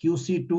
QC2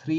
3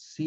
C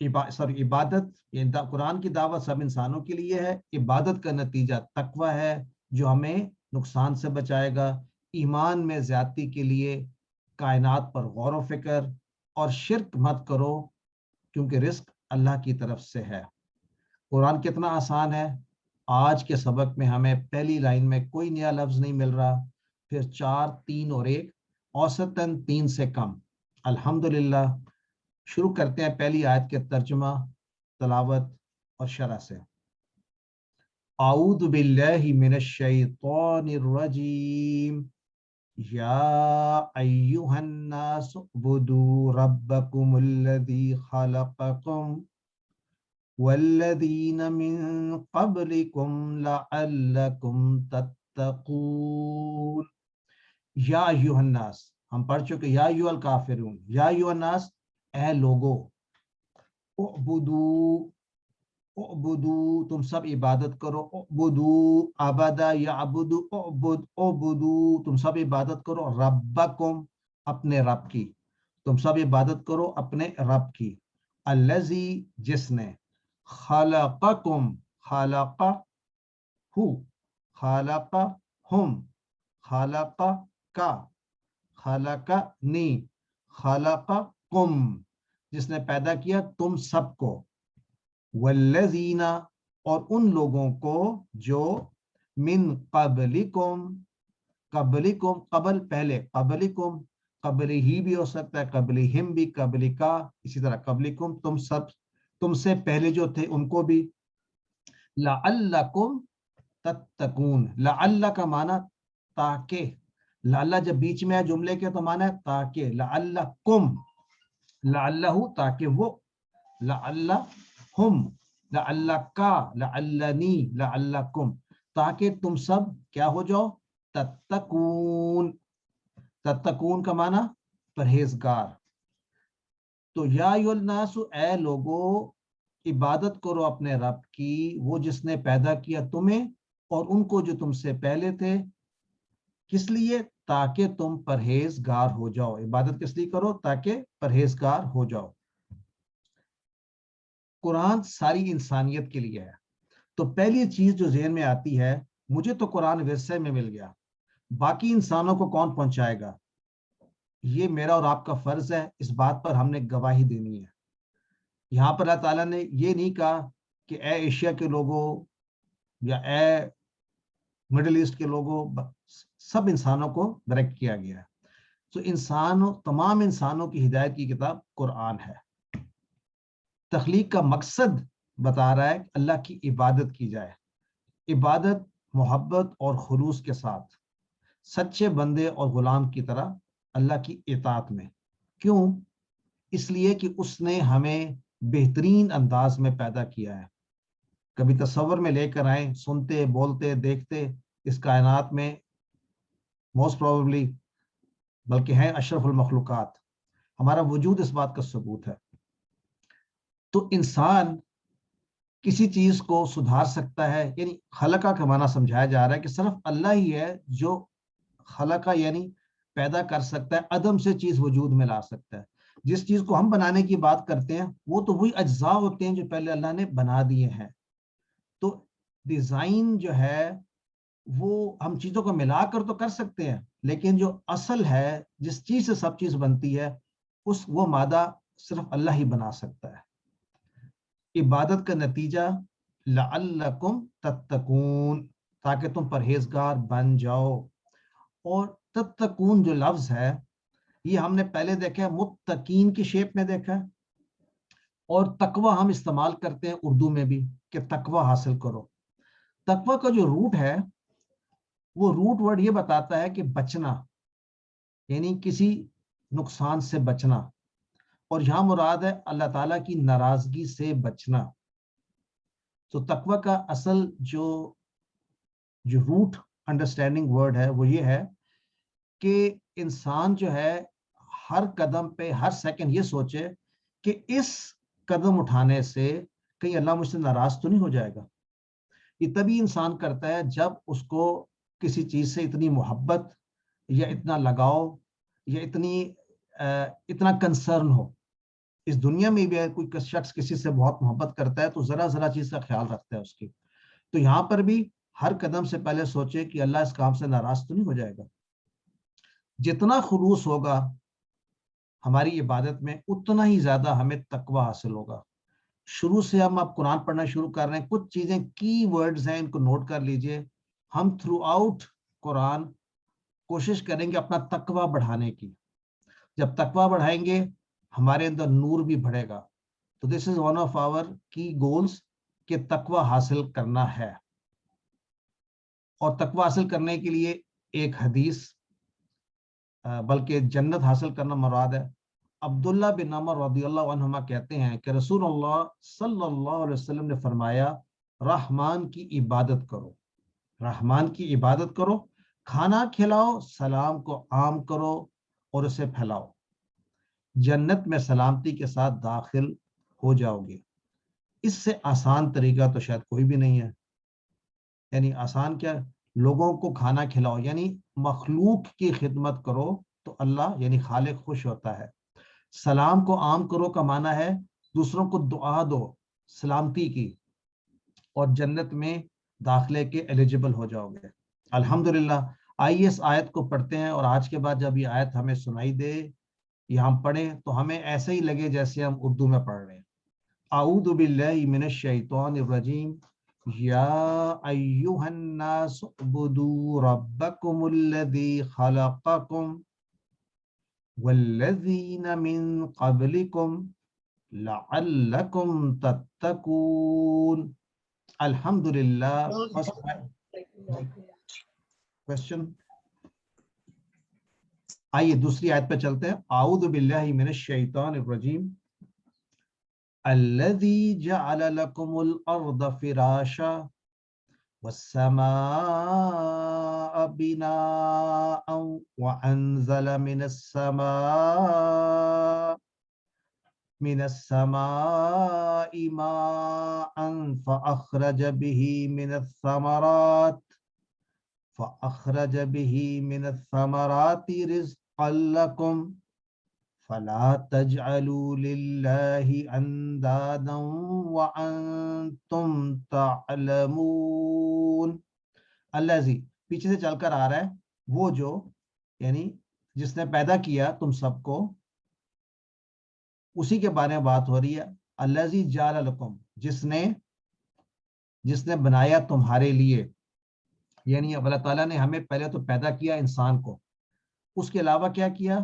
عبادت یعنی قرآن کی دعوت سب انسانوں کے لیے ہے، عبادت کا نتیجہ تقوی ہے جو ہمیں نقصان سے بچائے گا، ایمان میں زیادتی کے لیے کائنات پر غور و فکر، اور شرک مت کرو کیونکہ رزق اللہ کی طرف سے ہے۔ قرآن کتنا آسان ہے، آج کے سبق میں ہمیں پہلی لائن میں کوئی نیا لفظ نہیں مل رہا، پھر 4 3 اور 1 اوسطاً 3 سے کم۔ الحمدللہ، شروع کرتے ہیں پہلی آیت کے ترجمہ، تلاوت اور شرح سے۔ اعوذ باللہ من الشیطان الرجیم، یا ایہا الناس اعبدوا ربکم الذی خلقکم والذین من قبلکم لعلکم تتقون۔ یا ایہا الناس، ہم پڑھ چکے یا ایہا الکافرون، یا ایہا الناس اے لوگو، اعبدو تم سب عبادت کرو، اعبدو عبدا یعبدو، اعبدو تم سب عبادت کرو، ربکم اپنے رب کی، تم سب عبادت کرو اپنے رب کی، الذی جس نے، خلقکم خلق ہو، خلق ہم، خلق کا، خلق نی، خلق کم جس نے پیدا کیا تم سب کو، والذین اور ان لوگوں کو جو، من قبلکم قبلکم قبل پہلے، قبلکم قبلی ہی بھی ہو سکتا ہے، قبلی ہم بھی، قبلی کا اسی طرح، قبلکم تم سب، تم سے پہلے جو تھے ان کو بھی، لعلکم تتقون، لعل کا معنی تاکہ، لعل جب بیچ میں ہے جملے کے تو معنی ہے تاکہ، لعلکم لعلہ تاکہ وہ، لعلہم لعلکا لعلنی لعلکم تاکہ تم سب کیا ہو جاؤ، تتقون، تتقون کا معنی پرہیزگار۔ تو یا ایھا الناس اے لوگو، عبادت کرو اپنے رب کی، وہ جس نے پیدا کیا تمہیں اور ان کو جو تم سے پہلے تھے، کس لیے؟ تاکہ تم پرہیزگار ہو جاؤ۔ عبادت کس لیے کرو؟ تاکہ پرہیزگار ہو جاؤ۔ قرآن ساری انسانیت کے لیے ہے، تو پہلی چیز جو ذہن میں آتی ہے، مجھے تو قرآن ورثے میں مل گیا، باقی انسانوں کو کون پہنچائے گا؟ یہ میرا اور آپ کا فرض ہے، اس بات پر ہم نے گواہی دینی ہے۔ یہاں پر اللہ تعالیٰ نے یہ نہیں کہا کہ اے ایشیا کے لوگوں یا اے مڈل ایسٹ کے لوگوں، سب انسانوں کو ڈائریکٹ کیا گیا ہے۔ تو تمام انسانوں کی ہدایت کی کتاب قرآن ہے۔ تخلیق کا مقصد بتا رہا ہے کہ اللہ کی عبادت کی جائے، عبادت محبت اور خلوص کے ساتھ، سچے بندے اور غلام کی طرح اللہ کی اطاعت میں۔ کیوں؟ اس لیے کہ اس نے ہمیں بہترین انداز میں پیدا کیا ہے۔ کبھی تصور میں لے کر آئیں، سنتے بولتے دیکھتے اس کائنات میں موسٹ پروبیبلی بلکہ ہیں اشرف المخلوقات، ہمارا وجود اس بات کا ثبوت ہے۔ تو انسان کسی چیز کو سدھار سکتا ہے، یعنی خلقہ کا معنی سمجھایا جا رہا ہے کہ صرف اللہ ہی ہے جو خلقہ یعنی پیدا کر سکتا ہے، عدم سے چیز وجود میں لا سکتا ہے۔ جس چیز کو ہم بنانے کی بات کرتے ہیں وہ تو وہی اجزاء ہوتے ہیں جو پہلے اللہ نے بنا دیے ہیں۔ تو ڈیزائن جو ہے وہ ہم چیزوں کو ملا کر تو کر سکتے ہیں، لیکن جو اصل ہے، جس چیز سے سب چیز بنتی ہے، وہ مادہ صرف اللہ ہی بنا سکتا ہے۔ عبادت کا نتیجہ لعلکم تتقون، تاکہ تم پرہیزگار بن جاؤ۔ اور تتقون جو لفظ ہے یہ ہم نے پہلے دیکھا ہے، متقین کی شیپ میں دیکھا ہے، اور تقوی ہم استعمال کرتے ہیں اردو میں بھی کہ تقوی حاصل کرو۔ تقوی کا جو روٹ ہے، وہ روٹ ورڈ یہ بتاتا ہے کہ بچنا، یعنی کسی نقصان سے بچنا، اور یہاں مراد ہے اللہ تعالیٰ کی ناراضگی سے بچنا۔ تو تقوی کا اصل جو روٹ انڈرسٹینڈنگ ورڈ ہے وہ یہ ہے کہ انسان جو ہے ہر قدم پہ، ہر سیکنڈ یہ سوچے کہ اس قدم اٹھانے سے کہیں اللہ مجھ سے ناراض تو نہیں ہو جائے گا۔ یہ تبھی انسان کرتا ہے جب اس کو کسی چیز سے اتنی محبت یا اتنا لگاؤ یا اتنا کنسرن ہو۔ اس دنیا میں بھی کوئی شخص کسی سے بہت محبت کرتا ہے تو ذرا ذرا چیز کا خیال رکھتا ہے اس کی. تو یہاں پر بھی ہر قدم سے پہلے سوچے کہ اللہ اس کام سے ناراض تو نہیں ہو جائے گا. جتنا خلوص ہوگا ہماری عبادت میں اتنا ہی زیادہ ہمیں تقوی حاصل ہوگا. شروع سے ہم اب قرآن پڑھنا شروع کر رہے ہیں, کچھ چیزیں کی ورڈز ہیں, ان کو نوٹ کر لیجئے. ہم تھرو آؤٹ قرآن کوشش کریں گے اپنا تقوی بڑھانے کی. جب تقوی بڑھائیں گے ہمارے اندر نور بھی بڑھے گا. تو this is one of our کی گولز کہ تقوی حاصل کرنا ہے. اور تقوی حاصل کرنے کے لیے ایک حدیث بلکہ جنت حاصل کرنا مراد ہے. عبداللہ بن عمر رضی اللہ عنہما کہتے ہیں کہ رسول اللہ صلی اللہ علیہ وسلم نے فرمایا, رحمان کی عبادت کرو, رحمان کی عبادت کرو, کھانا کھلاؤ, سلام کو عام کرو اور اسے پھیلاؤ, جنت میں سلامتی کے ساتھ داخل ہو جاؤ گے. اس سے آسان طریقہ تو شاید کوئی بھی نہیں ہے. یعنی آسان کیا, لوگوں کو کھانا کھلاؤ, یعنی مخلوق کی خدمت کرو تو اللہ یعنی خالق خوش ہوتا ہے. سلام کو عام کرو کا معنی ہے دوسروں کو دعا دو سلامتی کی, اور جنت میں داخلے کے ایلیجبل ہو جاؤ گے. الحمدللہ. آئیے اس آیت کو پڑھتے ہیں, اور آج کے بعد جب یہ آیت ہمیں سنائی دے یا ہم پڑھیں تو ہمیں ایسے ہی لگے جیسے ہم اردو میں پڑھ رہے ہیں. اعوذ باللہ من الشیطان الرجیم. یا ایہا الناس اعبدوا ربکم الذی خلقکم والذین من قبلکم لعلکم تتقون. الحمدللہ. کوشچن. آئیے دوسری آیت پہ چلتے ہیں. اعوذ باللہ من الشیطان الرجیم. الذی جعل لکم الارض فراشا والسماء بناء وانزل من السماء ماء فأخرج به من الثمرات رزقا لكم فلا تجعلوا لله اندادا وانتم تعلمون. الذی پیچھے سے چل کر آ رہا ہے, وہ جو یعنی جس نے پیدا کیا تم سب کو, اسی کے بارے میں بات ہو رہی ہے. الذی جعل لکم, جس نے بنایا تمہارے لیے, یعنی اب اللہ تعالیٰ نے ہمیں پہلے تو پیدا کیا انسان کو, اس کے علاوہ کیا کیا,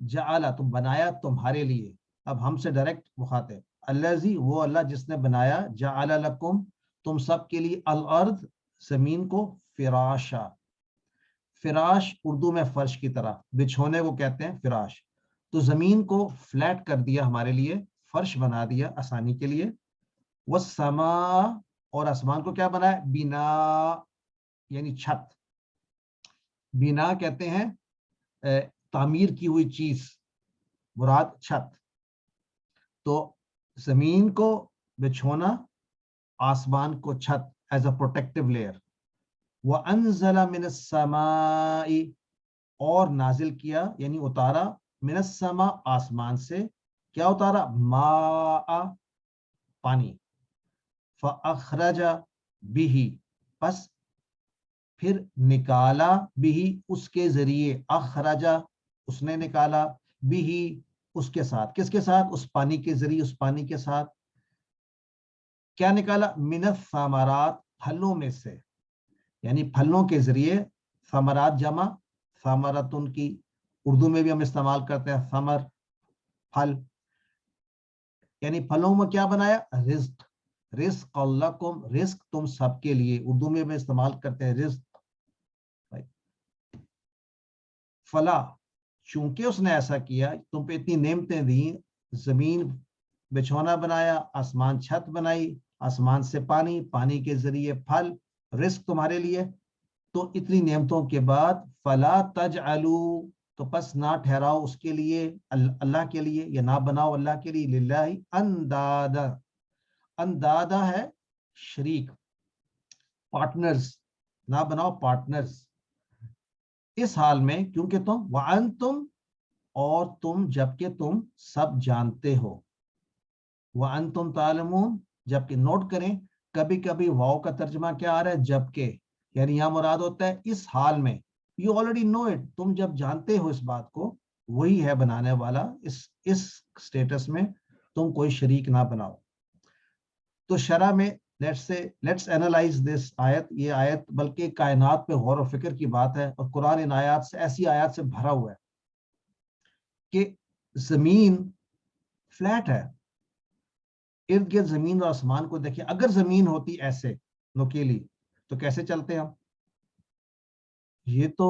جعل تو بنایا تمہارے لیے. اب ہم سے ڈائریکٹ مخاطب الذی, وہ اللہ جس نے بنایا, جعل لکم تم سب کے لیے, الارض زمین کو, فراشا, فراش اردو میں فرش کی طرح, بچھونے کو کہتے ہیں فراش. تو زمین کو فلیٹ کر دیا ہمارے لیے, فرش بنا دیا آسانی کے لیے. والسماء, اور آسمان کو کیا بنایا, بنا یعنی چھت. بنا کہتے ہیں تعمیر کی ہوئی چیز, مراد چھت. تو زمین کو بچھونا, آسمان کو چھت ایز اے پروٹیکٹیو لیئر. وَأَنزَلَ مِنَ السَّمَاءِ, اور نازل کیا یعنی اتارا, من السماء آسمان سے, کیا اتارا, ماء پانی. فَأَخْرَجَ بِهِ, پس پھر نکالا, بِهِ اس کے ذریعے, اخرجا اس نے نکالا, بِهِ اس کے ساتھ. کس کے ساتھ, اس پانی کے ذریعے, اس پانی کے ساتھ کیا نکالا, من الثمرات پھلوں میں سے, یعنی پھلوں کے ذریعے. ثمرات جمع ثمرتن کی, اردو میں بھی ہم استعمال کرتے ہیں ثمر پھل, یعنی پھلوں میں کیا بنایا, رزق. رزق لکم, رزق تم سب کے لیے, اردو میں بھی استعمال کرتے ہیں رزق. فلا, چونکہ اس نے ایسا کیا, تم پہ اتنی نعمتیں دیں, زمین بچھونا بنایا, آسمان چھت بنائی, آسمان سے پانی, پانی کے ذریعے پھل, رزق تمہارے لیے. تو اتنی نعمتوں کے بعد فلا تجعلوا, تو پس نہ ٹھہراؤ اس کے لیے, اللہ کے لیے, یا نہ بناؤ اللہ کے لیے, للہ اندادا. اندادا ہے شریک, پارٹنرز, نہ بناؤ پارٹنرز. اس حال میں کیونکہ تم, وانتم, اور تم جبکہ تم سب جانتے ہو, وَأَنْتُمْ تَعْلَمُونَ، جبکہ نوٹ کریں کبھی کبھی واو کا ترجمہ کیا آ رہا ہے؟ جبکہ، یعنی یہاں مراد ہوتا ہے اس حال میں. یو آلریڈی نو اٹ، تم جب جانتے ہو اس بات کو، وہی ہے بنانے والا. اس سٹیٹس میں تم کوئی شریک نہ بناؤ. تو شرح میں لیٹس اینالائز دس آیت. یہ آیت بلکہ کائنات پہ غور و فکر کی بات ہے، اور قرآن ان آیات سے، ایسی آیات سے بھرا ہوا ہے کہ زمین فلیٹ ہے. ارد گرد زمین اور آسمان کو دیکھیں، اگر زمین ہوتی ایسے نوکیلی تو کیسے چلتے ہم؟ یہ تو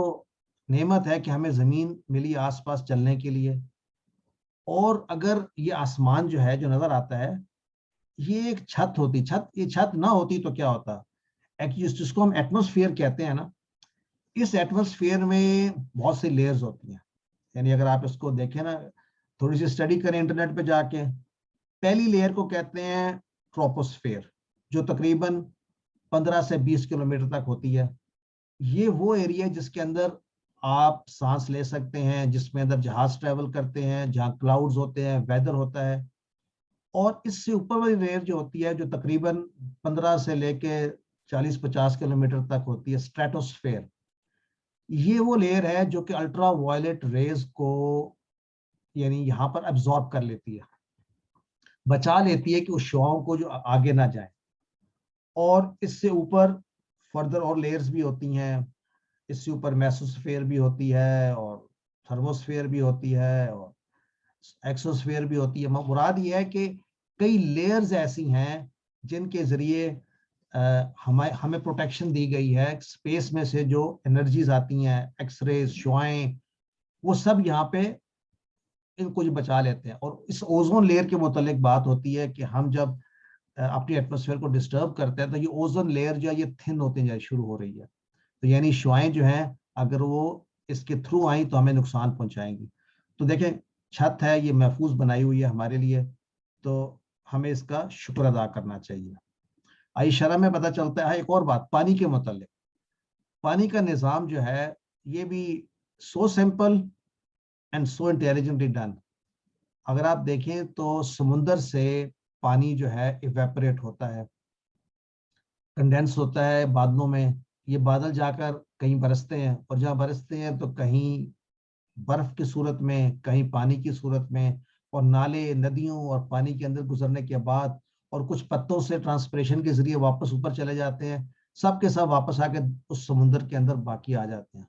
نعمت ہے کہ ہمیں زمین ملی آس پاس چلنے کے لیے. اور اگر یہ آسمان جو ہے جو نظر آتا ہے، یہ ایک چھت ہوتی، یہ چھت نہ ہوتی تو کیا ہوتا؟ جس کو ہم ایٹماسفیئر کہتے ہیں نا، اس ایٹماسفیئر میں بہت سی لیئرز ہوتی ہیں. یعنی اگر آپ اس کو دیکھیں نا، تھوڑی سی اسٹڈی کریں انٹرنیٹ پہ جا کے، پہلی لیئر کو کہتے ہیں ٹروپوسفیئر، جو تقریباً 15 سے 20 کلومیٹر تک ہوتی ہے. یہ وہ ایریا جس کے اندر آپ سانس لے سکتے ہیں، جس میں اندر جہاز ٹریول کرتے ہیں، جہاں کلاؤڈز ہوتے ہیں، ویدر ہوتا ہے. اور اس سے اوپر والی لیئر جو ہوتی ہے، جو تقریباً 15 سے لے کے 40-50 کلومیٹر تک ہوتی ہے، اسٹریٹوسفیئر. یہ وہ لیئر ہے جو کہ الٹرا وائلٹ ریز کو یعنی یہاں پر ابزارب کر لیتی ہے، بچا لیتی ہے کہ اس شعاؤں کو جو آگے نہ جائیں. اور اس سے اوپر فردر اور لیئرز بھی ہوتی ہیں. اس سے اوپر میسوسفیئر بھی ہوتی ہے، اور تھرموسفیئر بھی ہوتی ہے، اور ایکسوسفیئر بھی ہوتی ہے. مراد یہ ہے کہ کئی لیئرز ایسی ہیں جن کے ذریعے ہمیں پروٹیکشن دی گئی ہے. اسپیس میں سے جو انرجیز آتی ہیں، ایکس ریز، شعائیں، وہ سب یہاں پہ ان کو جو بچا لیتے ہیں. اور اس اوزون لیئر کے متعلق بات ہوتی ہے کہ ہم جب اپنی ایٹماسفیئر کو ڈسٹرب کرتے ہیں تو یہ اوزون لیئر جو ہے یہ تھن ہوتے جائے شروع ہو رہی ہے. تو یعنی شعائیں جو ہیں اگر وہ اس کے تھرو آئیں تو ہمیں نقصان پہنچائیں گی. تو دیکھیں چھت ہے، یہ محفوظ بنائی ہوئی ہے ہمارے لیے، تو ہمیں اس کا شکر ادا کرنا چاہیے. آئی شرح میں پتہ چلتا ہے ایک اور بات پانی کے متعلق. پانی کا نظام جو ہے یہ بھی so simple and so intelligently done. اگر آپ دیکھیں تو سمندر سے پانی جو ہے ایویپریٹ ہوتا ہے، کنڈینس ہوتا ہے بادلوں میں. یہ بادل جا کر کہیں برستے ہیں، اور جہاں برستے ہیں تو کہیں برف کی صورت میں، کہیں پانی کی صورت میں، اور نالے، ندیوں اور پانی کے اندر گزرنے کے بعد، اور کچھ پتوں سے ٹرانسپریشن کے ذریعے واپس اوپر چلے جاتے ہیں. سب کے سب واپس آ کے اس سمندر کے اندر باقی آ جاتے ہیں.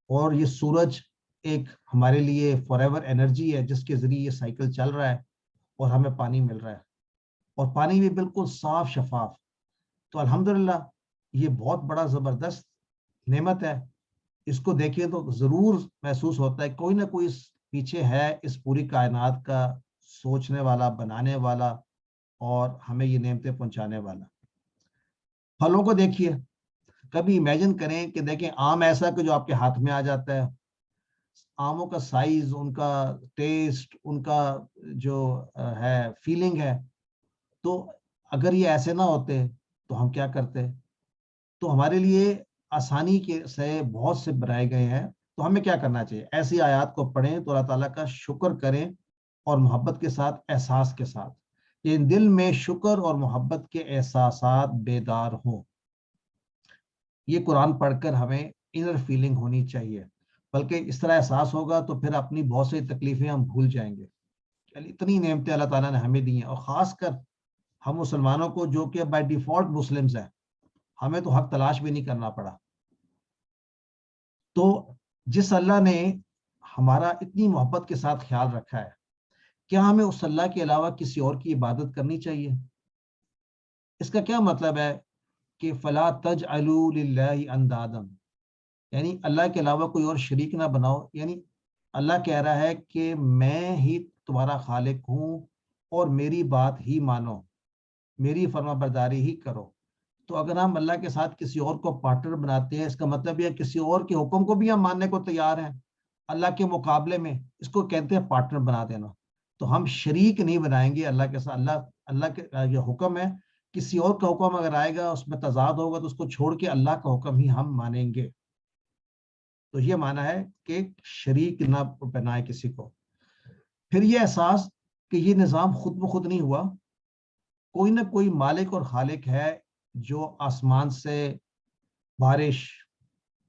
اور یہ سورج ایک ہمارے لیے فار ایور انرجی ہے جس کے ذریعے یہ سائیکل چل رہا ہے اور ہمیں پانی مل رہا ہے، اور پانی بھی بالکل صاف شفاف. تو الحمدللہ یہ بہت بڑا زبردست نعمت ہے. اس کو دیکھیں تو ضرور محسوس ہوتا ہے کوئی نہ کوئی پیچھے ہے اس پوری کائنات کا سوچنے والا، بنانے والا، اور ہمیں یہ نعمتیں پہنچانے والا. پھلوں کو دیکھیے، کبھی امیجن کریں کہ دیکھیں آم ایسا کہ جو آپ کے ہاتھ میں آ جاتا ہے. آموں کا سائز، ان کا ٹیسٹ، ان کا جو ہے فیلنگ ہے، تو اگر یہ ایسے نہ ہوتے تو ہم کیا کرتے؟ تو ہمارے لیے آسانی کے سے بہت سے بنائے گئے ہیں. تو ہمیں کیا کرنا چاہیے؟ ایسی آیات کو پڑھیں تو اللہ تعالیٰ کا شکر کریں، اور محبت کے ساتھ، احساس کے ساتھ. یہ دل میں شکر اور محبت کے احساسات بیدار ہوں. یہ قرآن پڑھ کر ہمیں انر فیلنگ ہونی چاہیے، بلکہ اس طرح احساس ہوگا تو پھر اپنی بہت سی تکلیفیں ہم بھول جائیں گے. اتنی نعمتیں اللہ تعالیٰ نے ہمیں دی ہیں، اور خاص کر ہم مسلمانوں کو جو کہ بائی ڈیفالٹ مسلمز ہیں، ہمیں تو حق تلاش بھی نہیں کرنا پڑا. تو جس اللہ نے ہمارا اتنی محبت کے ساتھ خیال رکھا ہے، کیا ہمیں اس اللہ کے علاوہ کسی اور کی عبادت کرنی چاہیے؟ اس کا کیا مطلب ہے کہ فلا تجعلوا للہ اندادا، یعنی اللہ کے علاوہ کوئی اور شریک نہ بناؤ. یعنی اللہ کہہ رہا ہے کہ میں ہی تمہارا خالق ہوں، اور میری بات ہی مانو، میری فرما برداری ہی کرو. تو اگر ہم اللہ کے ساتھ کسی اور کو پارٹنر بناتے ہیں، اس کا مطلب یہ کسی اور کے حکم کو بھی ہم ماننے کو تیار ہیں اللہ کے مقابلے میں. اس کو کہتے ہیں پارٹنر بنا دینا. تو ہم شریک نہیں بنائیں گے اللہ کے ساتھ. اللہ کے یہ حکم ہے، کسی اور کا حکم اگر آئے گا اس میں تضاد ہوگا تو اس کو چھوڑ کے اللہ کا حکم ہی ہم مانیں گے. تو یہ معنی ہے کہ شریک نہ بنائے کسی کو. پھر یہ احساس کہ یہ نظام خود بخود نہیں ہوا، کوئی نہ کوئی مالک اور خالق ہے جو آسمان سے بارش،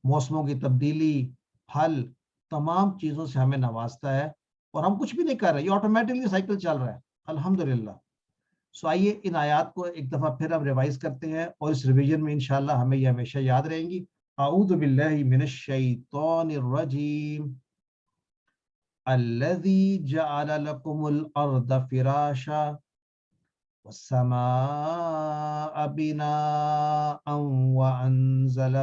موسموں کی تبدیلی، پھل، تمام چیزوں سے ہمیں نوازتا ہے اور ہم کچھ بھی نہیں کر رہے، یہ آٹومیٹکلی سائیکل چل رہا ہے الحمدللہ۔ سو آئیے ان آیات کو ایک دفعہ پھر ہم ریوائز کرتے ہیں اور اس ریویژن میں انشاءاللہ ہمیں یہ ہمیشہ یاد رہیں گی۔ اعوذ باللہ من الشیطان الرجیم الذی جعل لکم الارض فراشا والسماء بناء وأنزل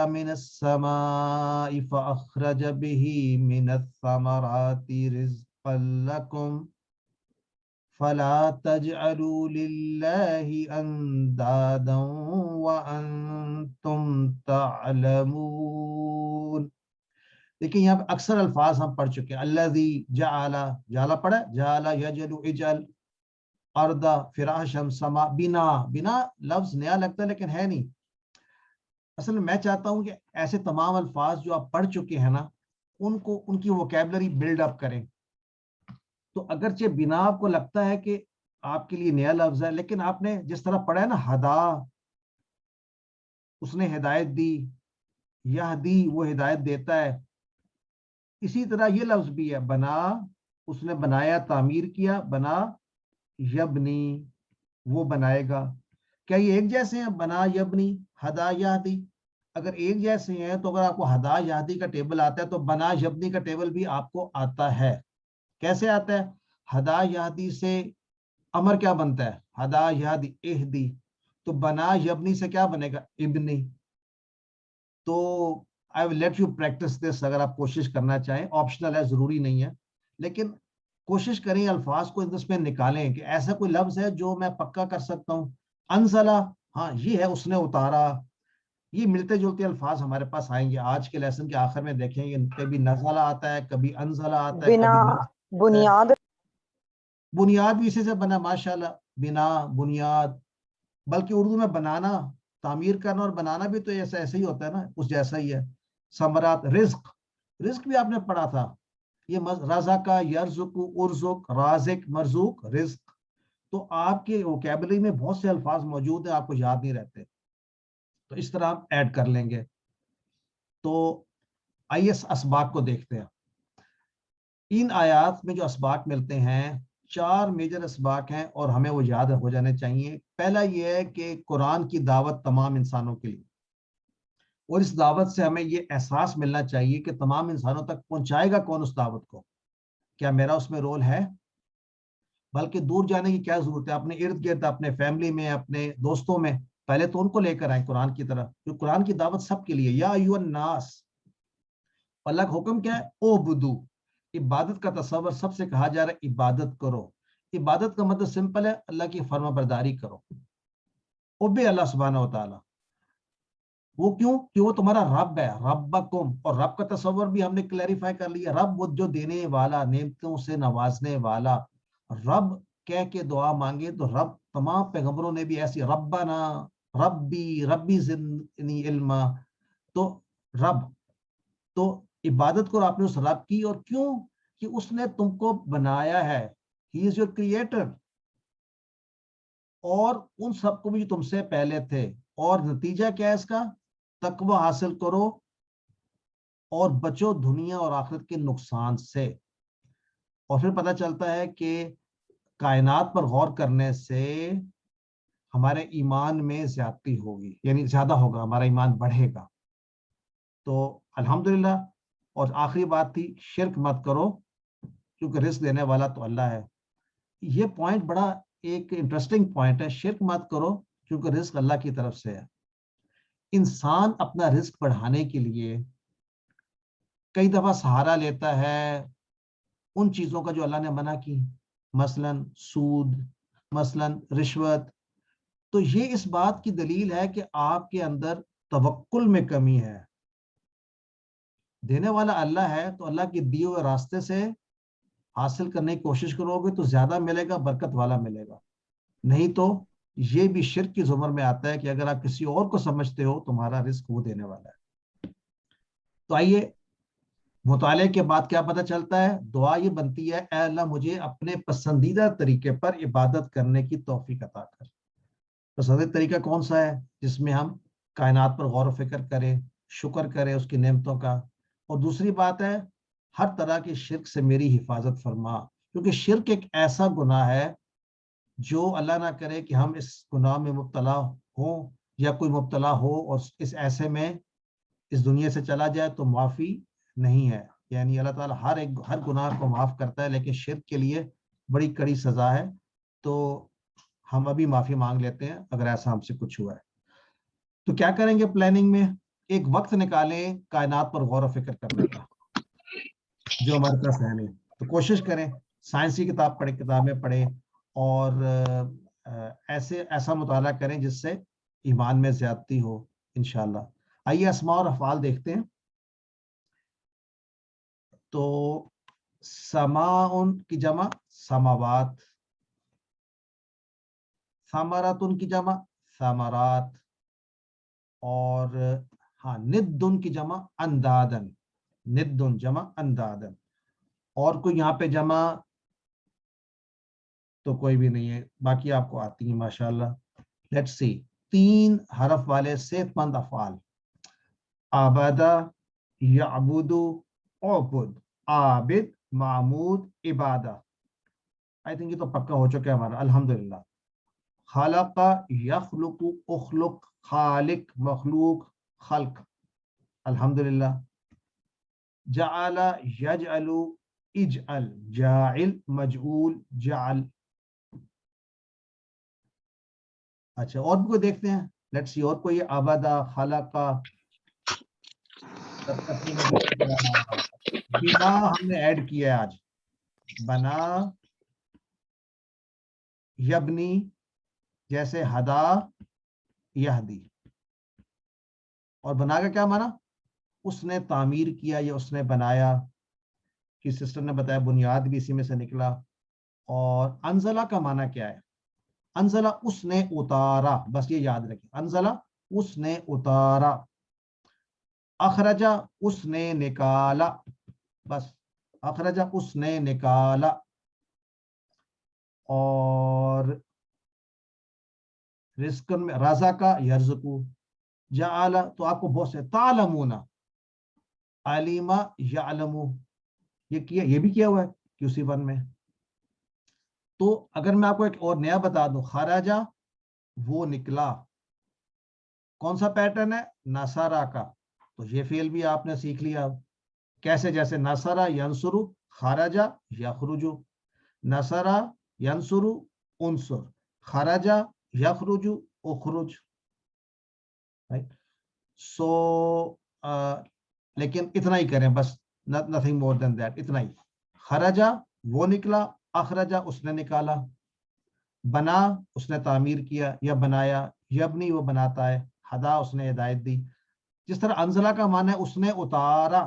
من السماء فأخرج به من الثمرات رزقا لكم فلا تجعلوا لله أندادا وأنتم تعلمون۔ لیکن یہاں پہ اکثر الفاظ ہم پڑھ چکے ہیں، الذی جعل، جعل پڑھا، جعل یجعل اجعل، ارض فراشا سما، بنا، بنا لفظ نیا لگتا ہے لیکن ہے نہیں۔ اصل میں چاہتا ہوں کہ ایسے تمام الفاظ جو آپ پڑھ چکے ہیں نا، ان کی ووکیبلری بلڈ اپ کریں۔ تو اگرچہ بنا آپ کو لگتا ہے کہ آپ کے لیے نیا لفظ ہے، لیکن آپ نے جس طرح پڑھا ہے نا، ہدا، اس نے ہدایت دی، یہدی، وہ ہدایت دیتا ہے، اسی طرح یہ لفظ بھی ہے، بنا، اس نے بنایا، تعمیر کیا، بنا، یبنی، وہ بنائے گا۔ کیا یہ ایک جیسے ہیں؟ بنا، یبنی، ہدا، یہدی؟ اگر ایک جیسے ہیں تو اگر آپ کو ہدا یہدی کا ٹیبل آتا ہے تو بنا یبنی کا ٹیبل بھی آپ کو آتا ہے۔ کیسے آتا ہے؟ ہدا یہدی سے امر کیا بنتا ہے؟ ہدا یہدی، اہدی۔ تو بنا یبنی سے کیا بنے گا؟ ابنی۔ تو I will let you practice this، اگر آپ کوشش کرنا چاہیں، آپشنل ہے، ضروری نہیں ہے، لیکن کوشش کریں الفاظ کو اس میں نکالیں کہ ایسا کوئی لفظ ہے جو میں پکا کر سکتا ہوں۔ انزلہ، ہاں یہ ہے، اس نے اتارا۔ یہ ملتے جلتے الفاظ ہمارے پاس آئیں گے آج کے لیسن کے آخر میں، دیکھیں گے کبھی نزلہ آتا ہے، کبھی انزلہ آتا ہے، بنا، کبھی بنیاد، بنیاد بھی اسی سے بنا، ماشاءاللہ، بنا، بنیاد۔ بلکہ اردو میں بنانا، تعمیر کرنا اور بنانا بھی تو ایسے ہی ہوتا ہے نا، اس جیسا ہی ہے۔ ثمرات، رزق، رزق بھی آپ نے پڑھا تھا، یہ رزق، یرزق، ارزق، رازق، مرزوق، رزق۔ تو آپ کے ووکیبلری میں بہت سے الفاظ موجود ہیں، آپ کو یاد نہیں رہتے، تو اس طرح آپ ایڈ کر لیں گے۔ تو آئیے اسباق کو دیکھتے ہیں۔ ان آیات میں جو اسباق ملتے ہیں، 4 میجر اسباق ہیں اور ہمیں وہ یاد ہو جانے چاہیے۔ پہلا یہ ہے کہ قرآن کی دعوت تمام انسانوں کے لیے، اور اس دعوت سے ہمیں یہ احساس ملنا چاہیے کہ تمام انسانوں تک پہنچائے گا کون اس دعوت کو؟ کیا میرا اس میں رول ہے؟ بلکہ دور جانے کی کیا ضرورت ہے؟ اپنے ارد گرد، اپنے فیملی میں، اپنے دوستوں میں، پہلے تو ان کو لے کر آئیں قرآن کی طرف، جو قرآن کی دعوت سب کے لیے، یا ایھا الناس۔ اللہ کا حکم کیا ہے؟ اعبدو، عبادت کا تصور سب سے کہا جا رہا ہے، عبادت کرو۔ عبادت کا مطلب سمپل ہے، اللہ کی فرما برداری کرو، اوبے اللہ سبحانہ و تعالی۔ وہ کیوں؟ کہ وہ تمہارا رب ہے، ربکم، اور رب کا تصور بھی ہم نے کلیریفائی کر لیا، رب وہ جو دینے والا، نعمتوں سے نوازنے والا۔ رب کہہ کے دعا مانگے تو رب، تمام پیغمبروں نے بھی ایسی، ربنا، ربی، ربی زدنی علما۔ تو رب، تو عبادت کو آپ نے اس رب کی، اور کیوں؟ کہ اس نے تم کو بنایا ہے، ہی از یور کریٹر، اور ان سب کو بھی جو تم سے پہلے تھے۔ اور نتیجہ کیا ہے اس کا؟ تقوی حاصل کرو اور بچو دنیا اور آخرت کے نقصان سے۔ اور پھر پتہ چلتا ہے کہ کائنات پر غور کرنے سے ہمارے ایمان میں زیادتی ہوگی، یعنی زیادہ ہوگا، ہمارا ایمان بڑھے گا۔ تو الحمدللہ۔ اور آخری بات تھی، شرک مت کرو، کیونکہ رزق دینے والا تو اللہ ہے۔ یہ پوائنٹ بڑا ایک انٹرسٹنگ پوائنٹ ہے، شرک مت کرو کیونکہ رزق اللہ کی طرف سے ہے۔ انسان اپنا رزق بڑھانے کے لیے کئی دفعہ سہارا لیتا ہے ان چیزوں کا جو اللہ نے منع کی، مثلا سود، مثلا رشوت۔ تو یہ اس بات کی دلیل ہے کہ آپ کے اندر توکل میں کمی ہے۔ دینے والا اللہ ہے تو اللہ کے دیے ہوئے راستے سے حاصل کرنے کی کوشش کرو گے تو زیادہ ملے گا، برکت والا ملے گا۔ نہیں تو یہ بھی شرک کی زمر میں آتا ہے کہ اگر آپ کسی اور کو سمجھتے ہو تمہارا رزق وہ دینے والا ہے۔ تو آئیے مطالعے کے بعد کیا پتہ چلتا ہے؟ دعا یہ بنتی ہے اے اللہ مجھے اپنے پسندیدہ طریقے پر عبادت کرنے کی توفیق عطا کر. پسندیدہ طریقہ کون سا ہے؟ جس میں ہم کائنات پر غور و فکر کریں, شکر کریں اس کی نعمتوں کا. اور دوسری بات ہے ہر طرح کی شرک سے میری حفاظت فرما, کیونکہ شرک ایک ایسا گناہ ہے جو اللہ نہ کرے کہ ہم اس گناہ میں مبتلا ہوں یا کوئی مبتلا ہو اور اس ایسے میں اس دنیا سے چلا جائے تو معافی نہیں ہے. یعنی اللہ تعالیٰ ہر گناہ کو معاف کرتا ہے, لیکن شرک کے لیے بڑی کڑی سزا ہے. تو ہم ابھی معافی مانگ لیتے ہیں اگر ایسا ہم سے کچھ ہوا ہے. تو کیا کریں گے پلاننگ میں؟ ایک وقت نکالیں کائنات پر غور و فکر کرنے کا جو ہمارے پاس ہے نہیں. تو کوشش کریں سائنسی کتاب پڑھیں, کتابیں پڑھیں اور ایسا مطالعہ کریں جس سے ایمان میں زیادتی ہو انشاءاللہ. آئیے اسماء اور افعال دیکھتے ہیں. تو سماؤن کی جمع سماوات, ثمراتن کی جمع ثمرات, اور ہاں ندن کی جمع اندادن, ندن جمع اندادن. اور کوئی یہاں پہ جمع تو کوئی بھی نہیں ہے, باقی آپ کو آتی ہیں ماشاءاللہ. لیٹس سی 3 حرف والے صحت مند افعال. عبادہ, یعبدو, عبد, عابد, معمود, عبادہ. آئی تھنک یہ تو پکا ہو چکا ہے ہمارا الحمدللہ. خلق, یخلق, اخلق, خالق, مخلوق, خلق, الحمدللہ. جعل, یجعل, اجعل, جاعل, مجعول, جعل. اچھا اور بھی کوئی دیکھتے ہیں, لیٹس سی اور کوئی. عبادہ, خلق, بنا ہم نے ایڈ کیا ہے آج. بنا, یبنی, جیسے ہدا, یہدی. اور بنا کا کیا مانا؟ اس نے تعمیر کیا یا اس نے بنایا. کی سسٹر نے بتایا بنیاد بھی اسی میں سے نکلا. اور انزلہ کا مانا کیا ہے؟ انزلہ اس نے اتارا, بس یہ یاد رکھیں, انزلہ اس نے اتارا. اخرجہ اس نے نکالا, بس اخرجہ اس نے نکالا. اور رزقن میں رزقا یرزقو. جعل تو آپ کو بہت سے. تعلمون, علیما, یعلمو, یہ بھی کیا ہوا ہے QC 1 میں. تو اگر میں آپ کو ایک اور نیا بتا دوں, خراجہ وہ نکلا, کون سا پیٹرن ہے؟ نصارہ کا. تو یہ فعل بھی آپ نے سیکھ لیا. کیسے؟ جیسے نصرہ ینصرو, خراجہ یخرجو. نصرہ ینصرو, انصر. خراجہ یخرجو, اخرج. سو لیکن اتنا ہی کریں بس, nothing more than that, اتنا ہی. خرجہ وہ نکلا, اخرجہ اس نے نکالا. بنا اس نے تعمیر کیا یا بنایا. یبنی وہ بناتا ہے. ہدا اس نے ہدایت دی. جس طرح انزلہ کا معنی ہے اس نے اتارا,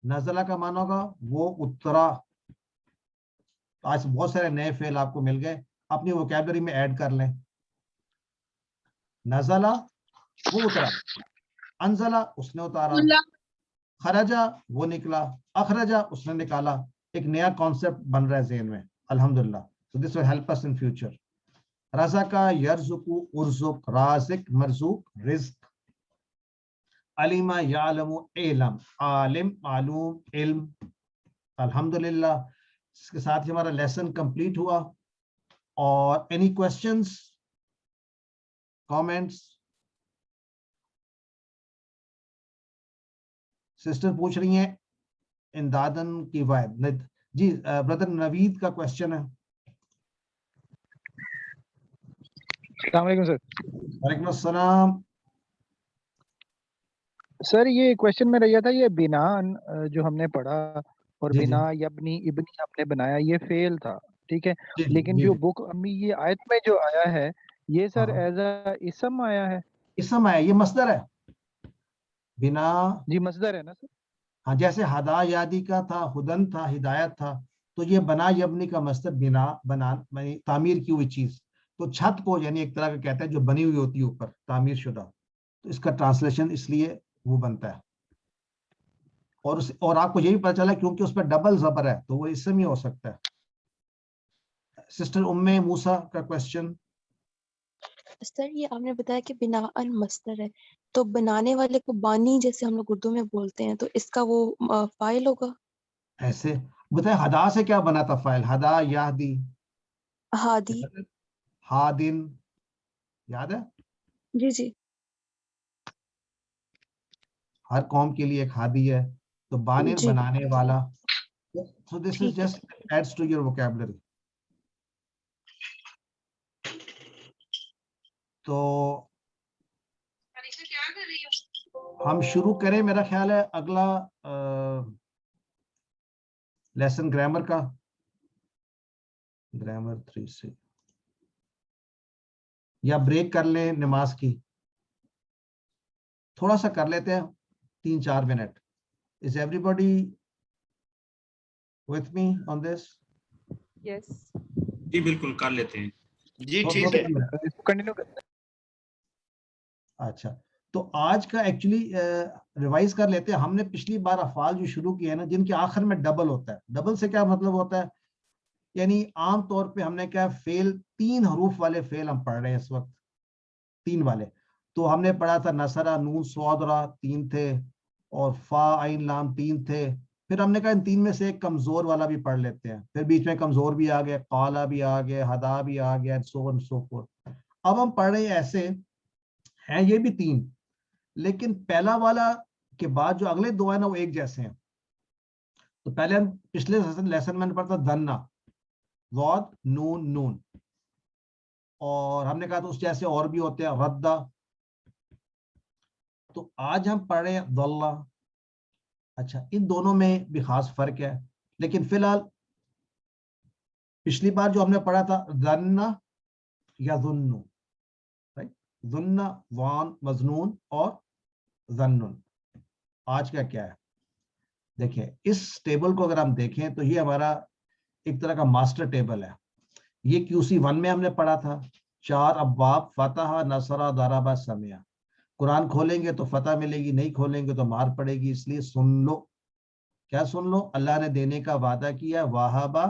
نزلہ کا معنی ہوگا وہ اترا. آج بہت سارے نئے فعل آپ کو مل گئے, اپنی ووکیبلری میں ایڈ کر لیں. نزلہ وہ اترا, انزلہ اس نے اتارا, خرجہ وہ نکلا, اخرجہ اس نے نکالا. ایک نیا کانسیپٹ بن رہا ہے ذہن میں الحمدللہ. So this will help us in future. رزقا, یرزقو, ارزق, رازق, مرزوق, رزق. علیما, یعلم, علم, عالم, معلوم, علم. الحمدللہ. اس کے ساتھ ہی ہمارا لیسن کمپلیٹ ہوا. اور اینی کوشچنس, کامنٹس؟ سسٹر پوچھ رہی ہیں اندادن کی واحد. جی بردر نوید کا کوشچن ہے. السلام علیکم سر. وعلیکم السلام. سر یہ کوشچن میں رہا تھا, یہ بنا جو ہم نے پڑھا اور جی بنا یبنی ابنی ہم نے بنایا, یہ فعل تھا, ٹھیک ہے, جی لیکن جی جو بک امی یہ آیت میں جو آیا ہے یہ سر ہاں ایز اے اسم آیا ہے. اسم ہے, یہ مصدر ہے. بنا, جی مصدر ہے نا سر. ہاں جیسے ہدا یادی کا تھا, ہدن تھا, ہدایت تھا, تو یہ بنا یبنی کا مصدر بنا, بنا یعنی تعمیر کی ہوئی چیز. تو چھت کو یعنی ایک طرح کا کہتا ہے جو بنی ہوئی ہوتی ہے اوپر, تعمیر شدہ. تو اس کا ٹرانسلیشن اس لیے وہ بنتا ہے. اور آپ کو یہ بھی پتا چلا کیونکہ اس پہ ڈبل زبر ہے تو وہ اس سے بھی ہو سکتا ہے. سسٹر موسیٰ کا کوشچن. سر یہ آپ نے بتایا کہ بناءً مصدر ہے، تو بنانے والے کو بانی جیسے ہم لوگ اردو میں بولتے ہیں، تو اس کا وہ فاعل ہوگا؟ ایسے بتائیں ہدا سے کیا بنا تھا فائل؟ ہدا یہدی، ہادی. ہادن، یاد ہے؟ جی جی. ہر قوم کے لیے ایک ہادی ہے، تو بانر جی بنانے والا. So this is ٹھیک ہے. just adds to your vocabulary. تو ہم شروع کریں میرا خیال ہے اگلا لیسن گرامر کا، گرامر 3 سے، یا بریک کر لیں نماز کی، تھوڑا سا کر لیتے ہیں 3-4 minute. Is everybody with me on this? Yes. جی بالکل کر لیتے ہیں جی. ٹھیک ہے. کنٹینیو کرتے ہیں. اچھا تو آج کا ایکچولی ریوائز کر لیتے ہیں. ہم نے پچھلی بار افعال جو شروع کیے ہیں نا جن کے آخر میں ڈبل ہوتا ہے. ڈبل سے کیا مطلب ہوتا ہے؟ یعنی عام طور پہ ہم نے کیا فعل 3 حروف والے فعل ہم پڑھ رہے ہیں اس وقت، 3 والے. تو ہم نے پڑھا تھا نصرہ، نون صاد را 3 تھے، اور فا عین لام 3 تھے. پھر ہم نے کہا ان 3 میں سے ایک کمزور والا بھی پڑھ لیتے ہیں. پھر بیچ میں کمزور بھی آ گیا، قالا بھی آ گیا، ہدا بھی آ گیا، سو آن سو فورتھ. اب ہم پڑھ رہے ہیں ایسے ہیں یہ بھی 3، لیکن پہلا والا کے بعد جو اگلے 2 ہیں نا وہ ایک جیسے ہیں. تو پہلے ہم پچھلے لیسن میں نے پڑھا تھا دنا، ضاد نون نون، اور ہم نے کہا تو اس جیسے اور بھی ہوتے ہیں ردا. تو آج ہم پڑھ رہے ہیں ضلع. اچھا ان دونوں میں بھی خاص فرق ہے، لیکن فی الحال پچھلی بار جو ہم نے پڑھا تھا ظنّ یا ظنّ، ظنّ وان مظنون اور ظنّ. آج کا کیا ہے دیکھیں، اس ٹیبل کو اگر ہم دیکھیں تو یہ ہمارا ایک طرح کا ماسٹر ٹیبل ہے. یہ QC1 میں ہم نے پڑھا تھا، 4 ابواب، فتح، نصرہ، ضربہ، سمع. قرآن کھولیں گے تو فتح ملے گی، نہیں کھولیں گے تو مار پڑے گی. اس لیے سن لو. کیا سن لو؟ اللہ نے دینے کا وعدہ کیا، وہابا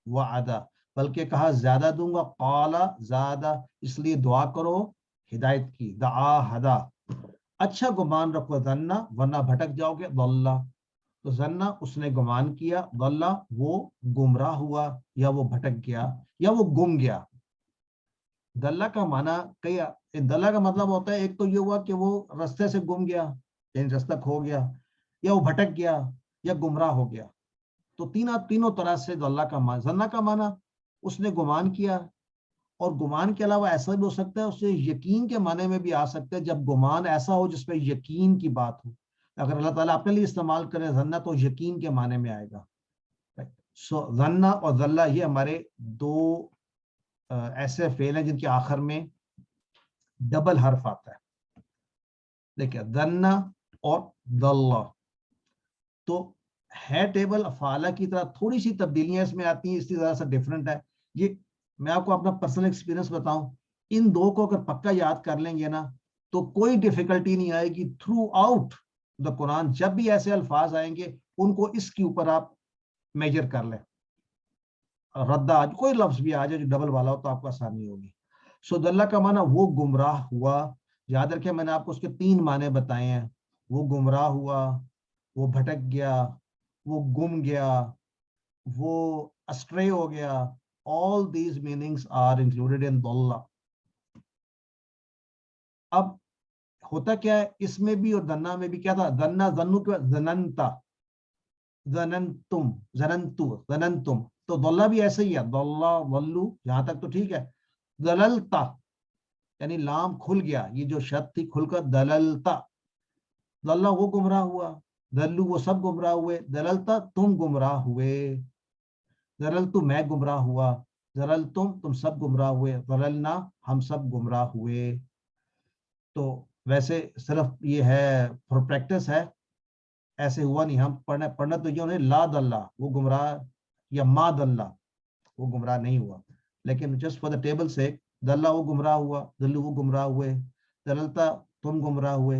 وعدہ، بلکہ کہا زیادہ دوں گا، قالا زیادہ. اس لیے دعا کرو ہدایت کی، دعا ہدا. اچھا گمان رکھو ظنّ، ورنہ بھٹک جاؤ گے. ضلّ، تو ظنّ اس نے گمان کیا، ضلّ وہ گمراہ ہوا یا وہ بھٹک گیا یا وہ گم گیا. دلہ کا معنی دلہ کا مطلب ہوتا ہے ایک تو یہ ہوا کہ وہ رستے سے گم گیا یعنی رستہ کھو گیا، یا وہ بھٹک گیا یا گمراہ ہو گیا. تو تینوں طرح سے دلہ کا معنی. ظنّ کا معنی اس نے گمان کیا، اور گمان کے علاوہ ایسا بھی ہو سکتا ہے اسے یقین کے معنی میں بھی آ سکتا ہے، جب گمان ایسا ہو جس پہ یقین کی بات ہو. اگر اللہ تعالیٰ اپنے لیے استعمال کرے ظنّ تو یقین کے معنی میں آئے گا. سو ظنّ اور ظلّ یہ ہمارے 2 ایسے فعل ہیں جن کے آخر میں ڈبل حرف آتا ہے. دیکھیں ظنّ اور ضلّ تو ہے ٹیبل افعال کی طرح، تھوڑی سی تبدیلیاں اس میں آتی ہیں، اس لیے ذرا سا ڈفرینٹ ہے. یہ میں آپ کو اپنا پرسنل ایکسپیرینس بتاؤں، ان 2 کو اگر پکا یاد کر لیں گے نا تو کوئی ڈیفیکلٹی نہیں آئے گی تھرو آؤٹ دا قرآن. جب بھی ایسے الفاظ آئیں گے ان کو اس کے اوپر آپ میجر کر لیں. ردا کوئی لفظ بھی آ جائے جو ڈبل والا ہو تو آپ کو آسانی ہوگی. سو دلہ کا معنی وہ گمراہ ہوا. یاد رکھیں میں نے آپ کو اس کے 3 معنی بتائے ہیں. وہ گمراہ ہوا، وہ بھٹک گیا، وہ گم گیا، وہ اسٹرے ہو گیا. all these meanings are included in ضلّ. اب ہوتا کیا ہے اس میں بھی اور دنا میں بھی کیا تھا؟ دنا ظنّ کے ظننتا، ظننتم، ظننتو، ظننتم. تو ضلّ بھی ایسے ہی ہے، ضلّ ولو، یہاں تک تو ٹھیک ہے. ضللتا یعنی لام کھل گیا، یہ جو شد تھی کھل کر دللتا. ضلّ وہ گمراہ ہوا، دلو وہ سب گمراہ ہوئے، دللتا تم گمراہ ہوئے، ضللتو میں گمراہ ہوا، ضللتم تم سب گمراہ ہوئے، ضللنا ہم سب گمراہ ہوئے. تو ویسے صرف یہ ہے فور پریکٹس ہے، ایسے ہوا نہیں. ہم پڑھنا تو یہ انہیں لا دلہ وہ گمراہ، یا ما دلہ وہ گمراہ نہیں ہوا، لیکن جسٹ فار دا ٹیبل سے دلہ وہ گمراہ ہوا، دلو وہ گمراہ ہوئے، دللتا تم گمراہ ہوئے،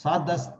7:10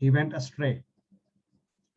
he went astray,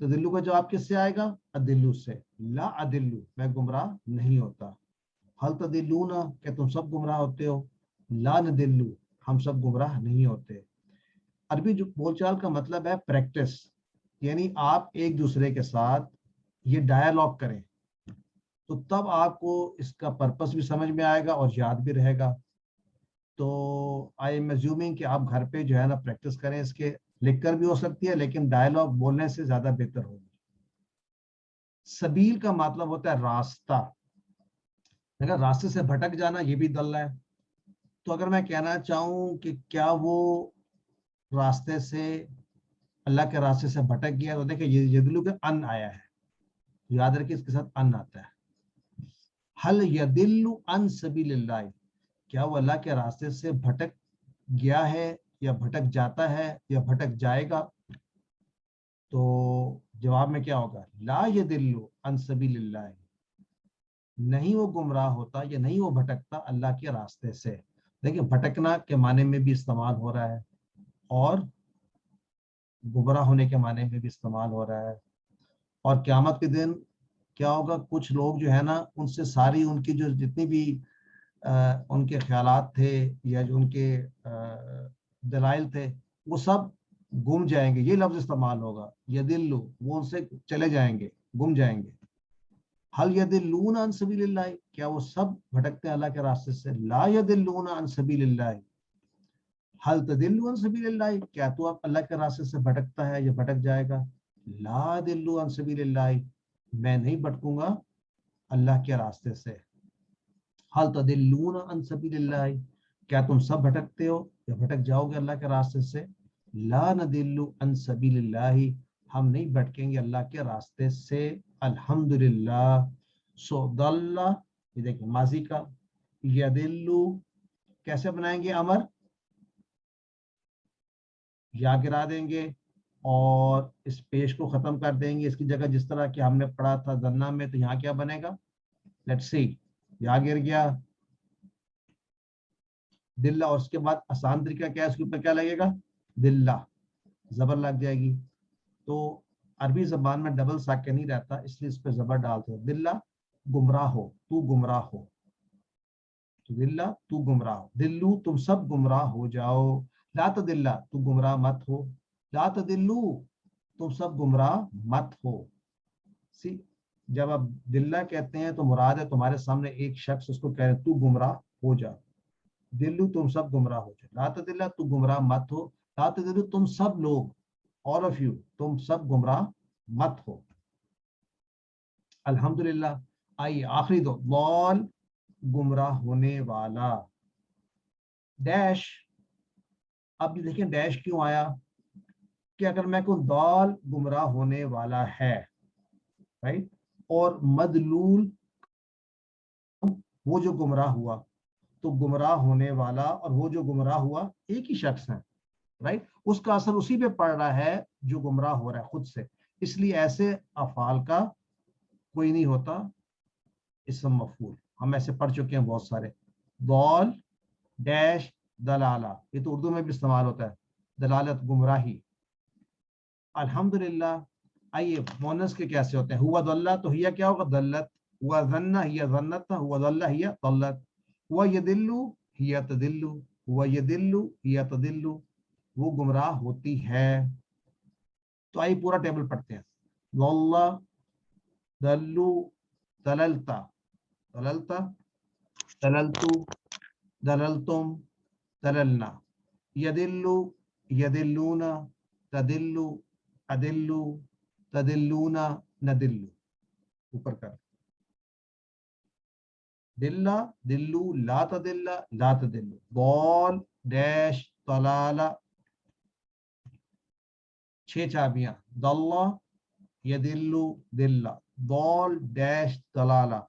تدلو کا جواب کس سے آئے گا؟ ادلو سے. لا ادلو میں گمراہ نہیں ہوتا. حل تدلون کہ تم سب گمراہ ہوتے ہو. لا ندلو ہم سب گمراہ نہیں ہوتے. عربی جو بول چال کا مطلب ہے پریکٹس، یعنی آپ ایک دوسرے کے ساتھ یہ ڈائیلاگ کریں تو تب آپ کو اس کا پرپس بھی سمجھ میں آئے گا اور یاد بھی رہے گا. تو آئی ایم ایزیومنگ کہ آپ گھر پہ جو ہے نا پریکٹس کریں اس کے. لکھ کر بھی ہو سکتی ہے لیکن ڈائیلاگ بولنے سے زیادہ بہتر ہوگی. سبیل کا مطلب ہوتا ہے راستہ. اگر راستے سے بھٹک جانا یہ بھی دل ہے. تو اگر میں کہنا چاہوں کہ کیا وہ راستے سے اللہ کے راستے سے بھٹک گیا تو دیکھیں یہ دلو کے ان آیا ہے. یاد رکھیں اس کے ساتھ ان آتا ہے. حل یدل عن سبیل اللہ کیا وہ اللہ کے راستے سے بھٹک گیا ہے یا بھٹک جاتا ہے یا بھٹک جائے گا؟ تو جواب میں کیا ہوگا؟ لا یدل عن سبیل اللہ نہیں وہ گمراہ ہوتا یا نہیں وہ بھٹکتا اللہ کے راستے سے. دیکھیں بھٹکنا کے معنی میں بھی استعمال ہو رہا ہے اور گمراہ ہونے کے معنی میں بھی استعمال ہو رہا ہے. اور قیامت کے دن کیا ہوگا؟ کچھ لوگ جو ہے نا ان سے ساری ان کی جو جتنی بھی ان کے خیالات تھے یا جو ان کے دلائل تھے وہ سب گم جائیں گے. یہ لفظ استعمال ہوگا یدلو وہ ان سے چلے جائیں گے، گم جائیں گے. حل یدلون عن سبیل اللہ کیا وہ سب بھٹکتے ہیں اللہ کے راستے سے؟ لا یدلون عن سبیل اللہ. حل تدل عن سبیل اللہ کیا تو اب اللہ کے راستے سے بھٹکتا ہے یا بھٹک جائے گا؟ لا دل عن سبیل اللہ میں نہیں بھٹکوں گا اللہ کے راستے سے. حل تدلون عن سبیل اللہ کیا تم سب بھٹکتے ہو یا بھٹک جاؤ گے اللہ کے راستے سے؟ لا ندل عن سبیل اللہ ہم نہیں بھٹکیں گے اللہ کے راستے سے. الحمدللہ. سو دل یہ دیکھیں ماضی کا. یدلو کیسے بنائیں گے؟ امر یا گرا دیں گے اور اس پیش کو ختم کر دیں گے. اس کی جگہ جس طرح کہ ہم نے پڑھا تھا ذنا میں تو یہاں کیا بنے گا؟ Let's see. یا گر گیا دلہ اور اس کے بعد آسان طریقہ کیا ہے؟ اس کے اوپر کیا لگے گا؟ دلہ زبر لگ جائے گی. تو عربی زبان میں ڈبل ساکن نہیں رہتا اس لیے اس پہ زبر ڈالتے ہیں. دلہ گمراہ ہو، تو گمراہ ہو. دلہ تو گمراہ ہو. دلو تم سب گمراہ ہو جاؤ. لا تدلہ تو گمراہ مت ہو. لا تدلو تم سب گمراہ مت ہو. سی جب آپ دلہ کہتے ہیں تو مراد ہے تمہارے سامنے ایک شخص اس کو کہہ رہے تو گمراہ ہو جا. دلو تم سب گمراہ ہو جاؤ. لا تدلہ تو گمراہ مت ہو. لا تدلو تم سب لوگ all of you تم سب گمراہ مت ہو. الحمدللہ. آئیے آخری دو. ضال گمراہ ہونے والا. ڈیش اب یہ دیکھیں ڈیش کیوں آیا کہ اگر میں کہوں ضال گمراہ ہونے والا ہے رائٹ اور مدلول وہ جو گمراہ ہوا تو گمراہ ہونے والا اور وہ جو گمراہ ہوا ایک ہی شخص ہے رائٹ. اس کا اثر اسی پہ پڑ رہا ہے جو گمراہ ہو رہا ہے خود سے. اس لیے ایسے افعال کا کوئی نہیں ہوتا اسم مفعول. ہم ایسے پڑھ چکے ہیں بہت سارے. ضال ڈیش دلالہ یہ تو اردو میں بھی استعمال ہوتا ہے. دلالت گمراہی. الحمدللہ. آئیے مونس کے کیسے ہوتے ہیں؟ ہوا دلہ تو ہیا کیا ہوگا؟ دلت. ہوا ظنہ ہیا ظنت. ہوا دلہ ہیا دلت. ہوا یدلو ہیا تدلو. ہوا یدلو ہیا تدلو وہ گمراہ ہوتی ہے. تو آئیے پورا ٹیبل پڑھتے ہیں. ضل دلو دللتا دللتا دللتو دللتم دللنا. یدلو یدلون تدلو ادلو تدلون ندلو. اوپر کر. دلہ دلو لا تدلہ لا تدلو. ضال ڈیش طلالہ 6 چابیاں. دلہ یدلو دلہ. ضال ڈیش دلالہ.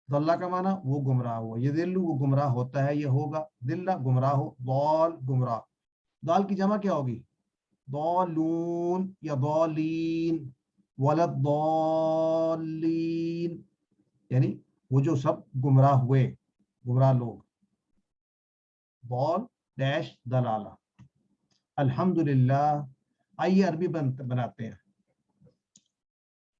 دلہ کا معنی وہ گمراہ ہوا. یدلو وہ گمراہ ہوتا ہے یہ ہوگا. دلہ گمراہ ہو. ضال گمراہ. دال کی جمع کیا ہوگی؟ ضالون یا ضالین. ولد ضالین یعنی وہ جو سب گمراہ ہوئے گمراہ لوگ. ضال ڈیش دلالہ. الحمدللہ. آئیے عربی بناتے ہیں.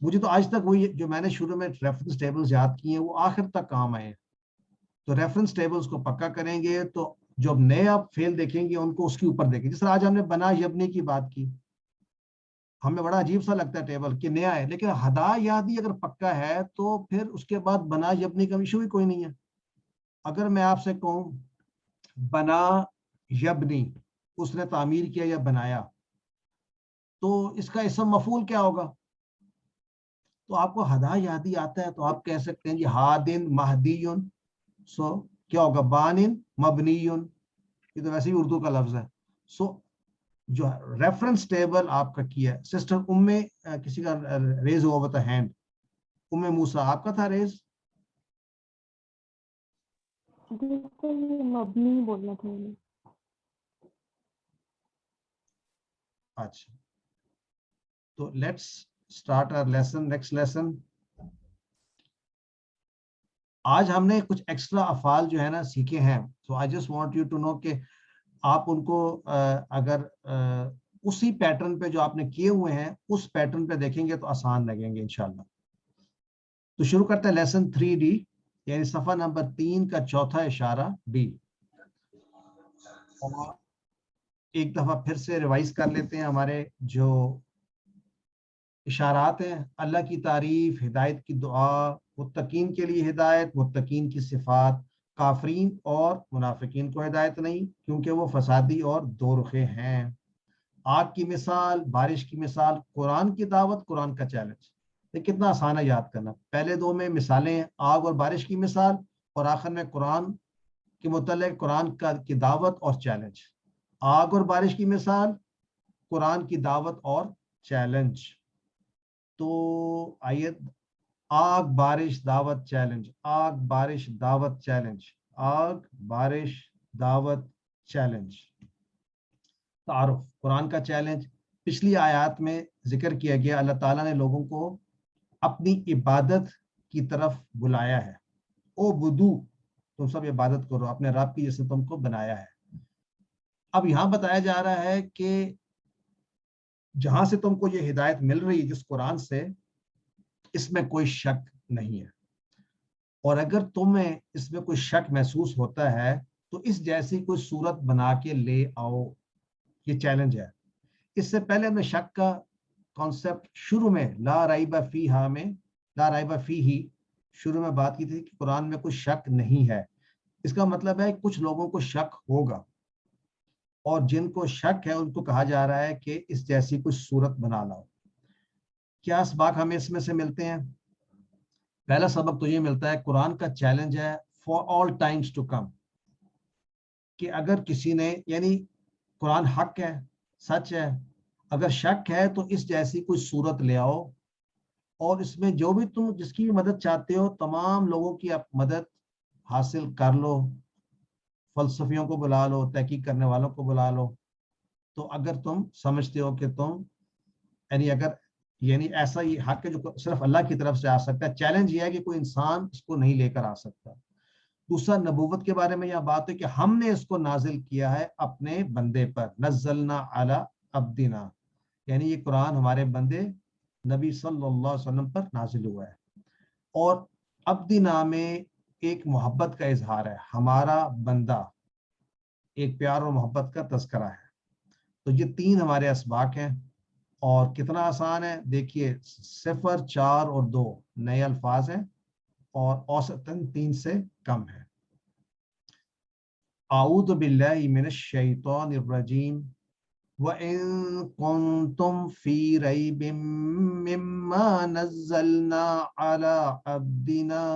مجھے تو آج تک وہی جو میں نے شروع میں ریفرنس ٹیبلز یاد کیے ہیں وہ آخر تک کام آئے ہیں. تو ریفرنس ٹیبلز کو پکا کریں گے تو جو اب نئے آپ فیل دیکھیں گے ان کو اس کے اوپر دیکھیں. جس طرح آج ہم نے بنا یبنی کی بات کی, ہمیں بڑا عجیب سا لگتا ہے ٹیبل کہ نیا ہے, لیکن ہدا یادی اگر پکا ہے تو پھر اس کے بعد بنا یبنی کا ایشو ہی کوئی نہیں ہے. اگر میں آپ سے کہوں بنا یبنی, اس نے تعمیر کیا یا بنایا, تو اس کا اسم مفعول کیا ہوگا؟ تو آپ کو ہدا یادی آتا ہے تو آپ کہہ سکتے ہیں جی ہادن مہدیون. سو کیا ہوگا؟ بانن مبنیون. یہ تو ویسے ہی اردو کا لفظ ہے. سو جو ریفرنس ٹیبل آپ کا کیا ہے, سسٹر کسی کا ریز ہوا ہوتا ہینڈ, موسیٰ آپ کا تھا ریز؟ مبنی بولنا تھا. اچھا, تو let's start our lesson. Next lesson. آج ہم نے کچھ ایکسٹرا افعال جو ہے نا سیکھے ہیں. So I just want you to know کہ آپ ان کو اگر اسی پیٹرن پہ جو آپ نے کیے ہوئے ہیں اس پیٹرن پہ دیکھیں گے تو آسان لگیں گے انشاءاللہ. تو شروع کرتے ہیں لیسن 3D, یعنی صفحہ نمبر 3 کا چوتھا اشارہ ڈی. اور ایک دفعہ پھر سے ریوائز کر لیتے ہیں ہمارے جو اشارات ہیں. اللہ کی تعریف, ہدایت کی دعا, متقین کے لیے ہدایت, متقین کی صفات, کافرین اور منافقین کو ہدایت نہیں کیونکہ وہ فسادی اور دو رخے ہیں. آگ کی مثال, بارش کی مثال, قرآن کی دعوت, قرآن کا چیلنج. یہ کتنا آسان ہے یاد کرنا. پہلے دو میں مثالیں آگ اور بارش کی مثال, اور آخر میں قرآن کے متعلق قرآن کی دعوت اور چیلنج. آگ اور بارش کی مثال, قرآن کی دعوت اور چیلنج. تو آیت آگ بارش دعوت چیلنج, آگ بارش دعوت چیلنج, آگ بارش دعوت چیلنج. تعارف, قرآن کا چیلنج. پچھلی آیات میں ذکر کیا گیا اللہ تعالیٰ نے لوگوں کو اپنی عبادت کی طرف بلایا ہے. او بدو, تم سب عبادت کرو اپنے رب کی جس نے تم کو بنایا ہے. اب یہاں بتایا جا رہا ہے کہ جہاں سے تم کو یہ ہدایت مل رہی ہے جس قرآن سے, اس میں کوئی شک نہیں ہے, اور اگر تمہیں اس میں کوئی شک محسوس ہوتا ہے تو اس جیسی کوئی صورت بنا کے لے آؤ. یہ چیلنج ہے. اس سے پہلے ہم نے شک کا کانسیپٹ شروع میں لا ریب فیہا میں, لا ریب فیہی شروع میں بات کی تھی کہ قرآن میں کوئی شک نہیں ہے. اس کا مطلب ہے کچھ لوگوں کو شک ہوگا, اور جن کو شک ہے ان کو کہا جا رہا ہے کہ اس جیسی کوئی صورت بنا لاؤ. کیا اسباق ہمیں اس میں سے ملتے ہیں؟ پہلا سبق تو یہ ملتا ہے قرآن کا چیلنج ہے for all times to come, کہ اگر کسی نے, یعنی قرآن حق ہے, سچ ہے, اگر شک ہے تو اس جیسی کوئی صورت لے آؤ, اور اس میں جو بھی تم جس کی مدد چاہتے ہو تمام لوگوں کی آپ مدد حاصل کر لو, فلسفیوں کو بلا لو, تحقیق کرنے والوں کو بلا لو. تو اگر تم سمجھتے ہو کہ تم یعنی ایسا یہ حق ہے جو صرف اللہ کی طرف سے آ سکتا ہے. چیلنج یہ ہے کہ کوئی انسان اس کو نہیں لے کر آ سکتا. دوسرا, نبوت کے بارے میں یہ بات ہے کہ ہم نے اس کو نازل کیا ہے اپنے بندے پر. نزلنا علی عبدنا, یعنی یہ قرآن ہمارے بندے نبی صلی اللہ علیہ وسلم پر نازل ہوا ہے. اور عبدنا میں ایک محبت کا اظہار ہے, ہمارا بندہ, ایک پیار اور محبت کا تذکرہ ہے. تو یہ تین ہمارے اسباق ہیں. اور کتنا آسان ہے دیکھیے, 0, 4 اور 2 نئے الفاظ ہیں اور اوسطاً 3 سے کم ہے. اعوذ باللہ من الشیطان الرجیم وَإِن كُنتُمْ فِي رَيْبٍ مِّمَّا نَزَّلْنَا عَلَىٰ عَبْدِنَا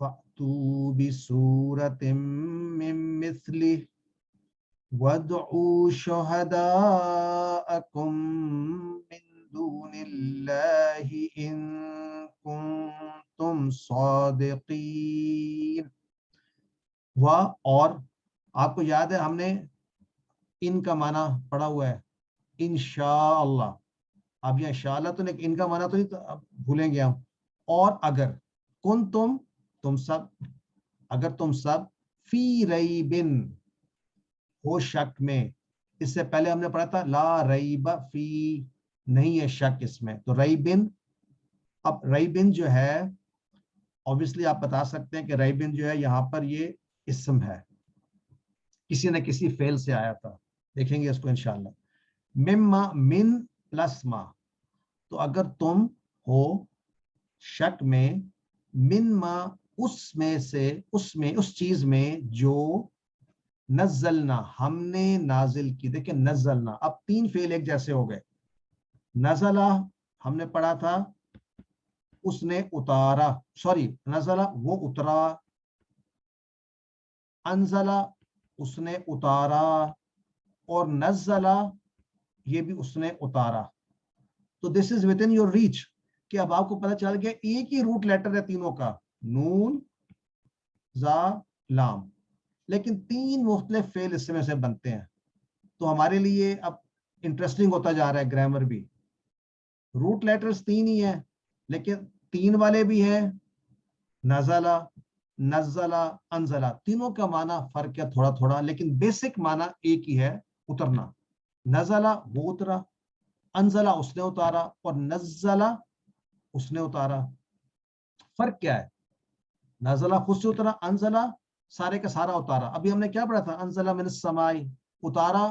فَأْتُوا بِسُورَةٍ مِّن مِّثْلِهِ وَادْعُوا شُهَدَاءَكُم مِّن دُونِ اللَّهِ إِن كُنتُمْ صَادِقِينَ. اور آپ کو یاد ہے ہم نے ان کا معنی پڑھا ہوا ہے انشاءاللہ. اب یہ انشاءاللہ تو نہیں, ان کا معنی تو نہیں, تو اب بھولیں گے ہم. اور اگر تم سب, اگر تم سب فی ریبن ہو شک میں. اس سے پہلے ہم نے پڑھا تھا لا ریب فی, نہیں ہے شک اس میں, تو ریبن اب رئی بن جو ہے obviously آپ بتا سکتے ہیں کہ رئی بن جو ہے یہاں پر یہ اسم ہے, کسی نہ کسی فعل سے آیا تھا, دیکھیں گے اس کو انشاءاللہ. مما من پلس ما, تو اگر تم ہو شک میں, من ما اس میں سے, اس چیز میں جو نزلنا ہم نے نازل کی. دیکھیں نزلنا, اب 3 فعل ایک جیسے ہو گئے. نزلہ ہم نے پڑھا تھا اس نے اتارا, سوری نزلہ وہ اترا, انزلہ اس نے اتارا, اور نزلہ یہ بھی اس نے اتارا. تو this is within your reach, کہ اب آپ کو پتہ چل گیا ایک ہی روٹ لیٹر ہے تینوں کا, نون زا لام, لیکن 3 مختلف فعل اس میں سے بنتے ہیں. تو ہمارے لیے اب انٹرسٹنگ ہوتا جا رہا ہے گرامر بھی. روٹ لیٹرز 3 ہی ہیں, لیکن 3 والے بھی ہیں, نزلہ, نزلہ, انزلہ, تینوں کا معنی فرق ہے تھوڑا تھوڑا, لیکن بیسک معنی ایک ہی ہے, اترنا. نزلہ وہ اترا, انزلہ اس نے اتارا, اور نزلہ اس نے اتارا. فرق کیا ہے؟ نزلہ خود سے اترا, انزلہ سارے کا سارا اتارا. ابھی ہم نے کیا پڑھا تھا؟ انزلہ من السماء, اتارا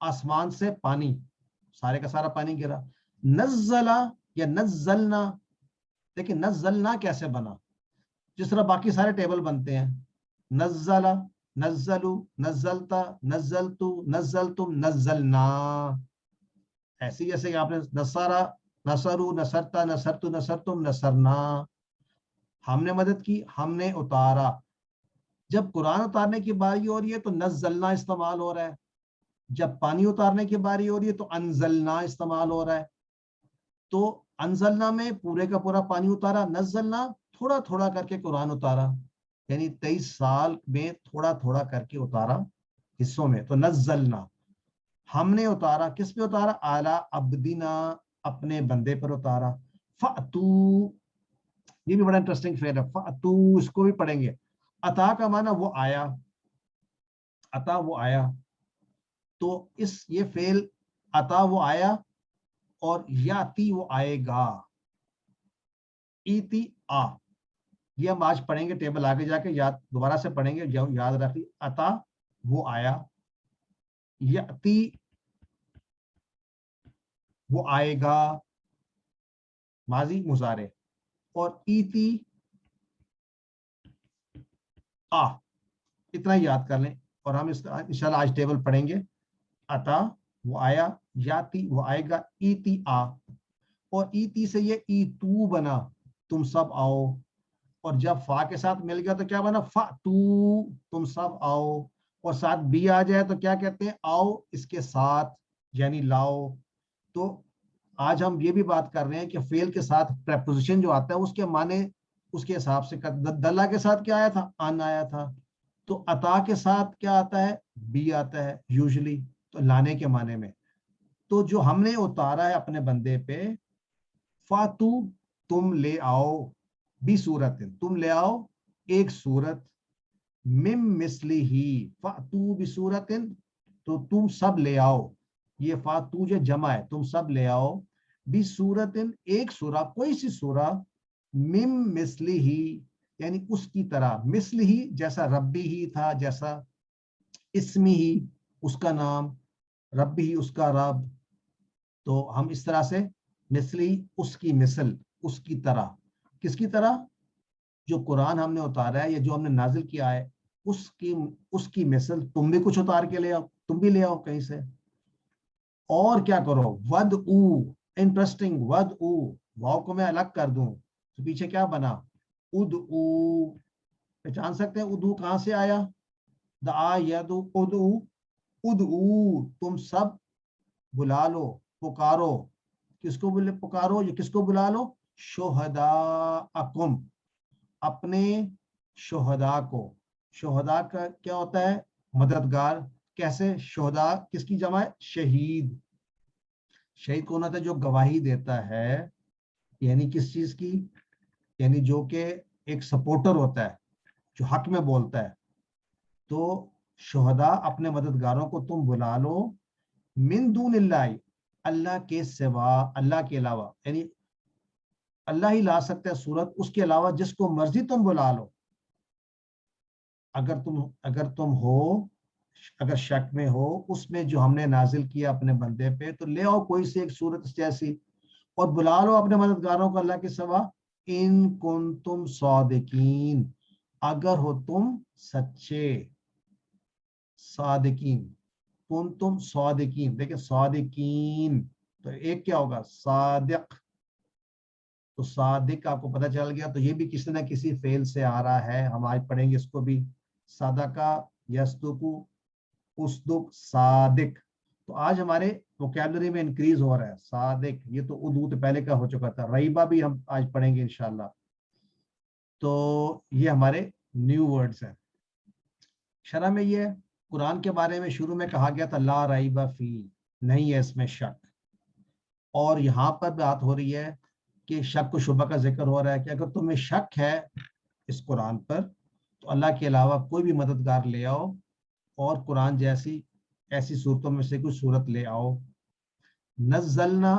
آسمان سے پانی, سارے کا سارا پانی گرا. نزلہ یا نزلنا, لیکن نزلنا کیسے بنا؟ جس طرح باقی سارے ٹیبل بنتے ہیں, نزلہ, نزلو, نزلتا, نزلتو, نزلتم, نزلنا. ایسی جیسے کہ آپ نے نصارا, نصرو, نصرتا, نصرتو, نصرتم, نصرنا. ہم نے مدد کی, ہم نے اتارا. جب قرآن اتارنے کی باری ہو رہی ہے تو نزلنا استعمال ہو رہا ہے, جب پانی اتارنے کی باری ہو رہی ہے تو انزلنا استعمال ہو رہا ہے. تو انزلنا میں پورے کا پورا پانی اتارا, نزلنا تھوڑا تھوڑا کر کے قرآن اتارا, یعنی 23 سال میں تھوڑا تھوڑا کر کے اتارا حصوں میں. تو نزلنا ہم نے اتارا, کس پہ اتارا؟ اعلی عبدنا, اپنے بندے پر اتارا. فاتو, یہ بھی بڑا انٹرسٹنگ فعل ہے, فاتو, اس کو بھی پڑھیں گے. عطا کا معنی وہ آیا, عطا وہ آیا. تو یہ فعل عطا وہ آیا, اور یاتی وہ آئے گا, ایتی آ, یہ ہم آج پڑھیں گے ٹیبل آگے جا کے, یاد دوبارہ سے پڑھیں گے, یاد رکھیں. عطا وہ آیا, یاتی وہ آئے گا, ماضی مضارع, اور ایتی آ, اتنا ہی یاد کر لیں. اور ہم انشاءاللہ آج ٹیبل پڑھیں گے. عطا وہ آیا, یاتی وہ آئے گا, ایتی آ, اور ایتی سے یہ ایتو بنا, تم سب آؤ. اور جب فا کے ساتھ مل گیا تو کیا بنا؟ فاتو, تم سب آؤ. اور ساتھ بھی آ جائے تو کیا کہتے ہیں؟ آؤ اس کے ساتھ, یعنی لاؤ. تو آج ہم یہ بھی بات کر رہے ہیں کہ فعل کے ساتھ پریپوزیشن جو آتا ہے اس کے معنی اس کے حساب سے. دلہ کے ساتھ کیا آیا تھا؟ ان آیا تھا. تو عطا کے ساتھ کیا آتا ہے؟ بھی آتا ہے یوزلی, تو لانے کے معنی میں. تو جو ہم نے اتارا ہے اپنے بندے پہ, فاتو تم لے آؤ, بھی صورت, تم لے آؤ ایک صورت, مم مثلی ہی, فاتو بھی صورت, تو تم سب لے آؤ. یہ فاتو جو جمع ہے, تم سب لے آؤ, بھی صورت, ایک سورہ, کوئی سی سورہ, مم مثلی ہی یعنی اس کی طرح, مثل ہی جیسا ربی ہی تھا, جیسا اسمی ہی اس کا نام, ربی ہی اس کا رب. تو ہم اس طرح سے مثلی, اس کی مثل, اس کی طرح. کس کی طرح؟ جو قرآن ہم نے اتارا ہے یا جو ہم نے نازل کیا ہے اس کی مثل تم بھی کچھ اتار کے لے آؤ, تم بھی لے آؤ کہیں سے. اور کیا کرو؟ ود او, انٹرسٹنگ, ود او, واو کو میں الگ کر دوں تو پیچھے کیا بنا؟ اد او. پہچان سکتے ہیں ادو کہاں سے آیا؟ دعا یدو, ادو, اد او, تم سب بلا لو, پکارو. کس کو پکارو؟ یہ کس کو بلا لو؟ شہداءکم, اپنے شہداء کو. شہداء کا کیا ہوتا ہے؟ مددگار. کیسے؟ شہداء کس کی جمع ہے؟ شہید. شہید کون ہوتا ہے؟ جو گواہی دیتا ہے, یعنی کس چیز کی؟ یعنی جو کہ ایک سپورٹر ہوتا ہے, جو حق میں بولتا ہے. تو شہداء اپنے مددگاروں کو تم بلا لو, من دون اللہ, اللہ کے سوا, اللہ کے علاوہ, یعنی اللہ ہی لا سکتا ہے صورت، اس کے علاوہ جس کو مرضی تم بلا لو. اگر تم ہو، اگر شک میں ہو اس میں جو ہم نے نازل کیا اپنے بندے پہ، تو لے آؤ کوئی سی ایک صورت جیسی اور بلا لو اپنے مددگاروں کو اللہ کے سوا. ان کنتم صادقین، اگر ہو تم سچے. صادقین، کنتم صادقین، دیکھیں صادقین تو ایک کیا ہوگا؟ صادق. تو صادق آپ کو پتہ چل گیا. تو یہ بھی کسی نہ کسی فعل سے آ رہا ہے، ہم آج پڑھیں گے اس کو بھی. صدقہ یصدق، اصدق، صادق. تو آج ہمارے ووکیبلری میں انکریز ہو رہا ہے صادق. یہ تو اردو سے پہلے کا ہو چکا تھا. ریبہ بھی ہم آج پڑھیں گے انشاءاللہ. تو یہ ہمارے نیو ورڈز ہیں. شرح میں یہ قرآن کے بارے میں شروع میں کہا گیا تھا لا ریبہ فی، نہیں ہے اس میں شک. اور یہاں پر بات ہو رہی ہے کہ شک و شبہ کا ذکر ہو رہا ہے کہ اگر تمہیں شک ہے اس قرآن پر تو اللہ کے علاوہ کوئی بھی مددگار لے آؤ اور قرآن جیسی ایسی صورتوں میں سے کوئی صورت لے آؤ. نزلنا،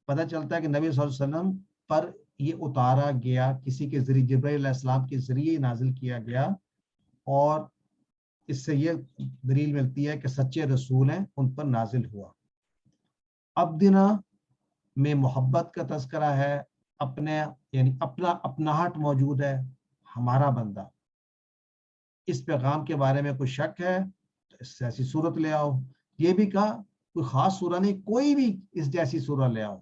پتہ چلتا ہے کہ نبی صلی اللہ علیہ وسلم پر یہ اتارا گیا، کسی کے ذریعے جبرائیل علیہ السلام کے ذریعے نازل کیا گیا. اور اس سے یہ دلیل ملتی ہے کہ سچے رسول ہیں، ان پر نازل ہوا. عبدنا میں محبت کا تذکرہ ہے، اپنے یعنی اپنا اپناہٹ موجود ہے، ہمارا بندہ. اس پیغام کے بارے میں کوئی شک ہے تو اس سے ایسی صورت لے آؤ. یہ بھی کہا کوئی خاص سورہ نہیں، کوئی بھی اس جیسی سورہ لے آؤ.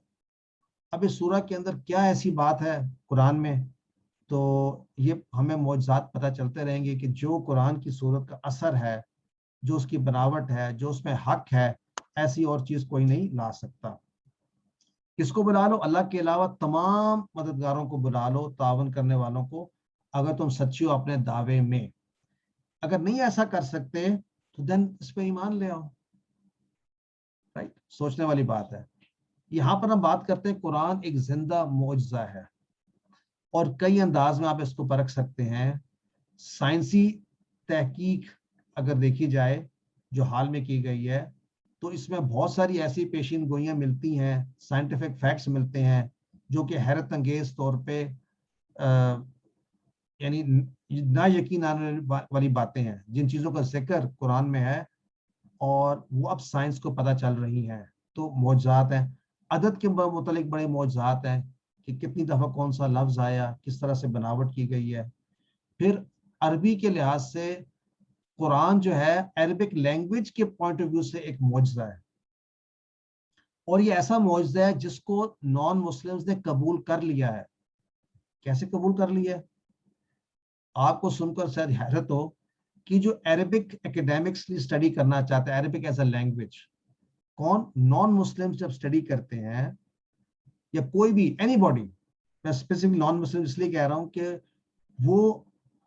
اب اس سورہ کے اندر کیا ایسی بات ہے قرآن میں، تو یہ ہمیں معجزات پتہ چلتے رہیں گے کہ جو قرآن کی صورت کا اثر ہے، جو اس کی بناوٹ ہے، جو اس میں حق ہے، ایسی اور چیز کوئی نہیں لا سکتا. کس کو بلا لو؟ اللہ کے علاوہ تمام مددگاروں کو بلا لو، تعاون کرنے والوں کو، اگر تم سچی ہو اپنے دعوے میں. اگر نہیں ایسا کر سکتے تو دین اس پہ ایمان لے آؤ. رائٹ، سوچنے والی بات ہے. یہاں پر ہم بات کرتے ہیں قرآن ایک زندہ معجزہ ہے، اور کئی انداز میں آپ اس کو پرکھ سکتے ہیں. سائنسی تحقیق اگر دیکھی جائے جو حال میں کی گئی ہے تو اس میں بہت ساری ایسی پیشین گوئیاں ملتی ہیں، سائنٹیفک فیکٹس ملتے ہیں جو کہ حیرت انگیز طور پہ یعنی نہ یقین آنے والی باتیں ہیں، جن چیزوں کا ذکر قرآن میں ہے اور وہ اب سائنس کو پتہ چل رہی ہیں. تو معجزات ہیں. عدد کے متعلق بڑے معجزات ہیں کہ کتنی دفعہ کون سا لفظ آیا، کس طرح سے بناوٹ کی گئی ہے. پھر عربی کے لحاظ سے قرآن جو ہے عربک لینگویج کے پوائنٹ آف ویو سے ایک معجزہ ہے، اور یہ ایسا معجزہ ہے جس کو نان مسلمز نے قبول کر لیا ہے. کیسے قبول کر لیا ہے؟ آپ کو سن کر شاید حیرت ہو کہ جو عربک اکیڈیمکسلی اسٹڈی کرنا چاہتا ہے عربک ایز اے لینگویج، کون؟ نان مسلم جب اسٹڈی کرتے ہیں یا کوئی بھی اینی باڈی، میں اسپیسیفک نان مسلم اس لیے کہہ رہا ہوں کہ وہ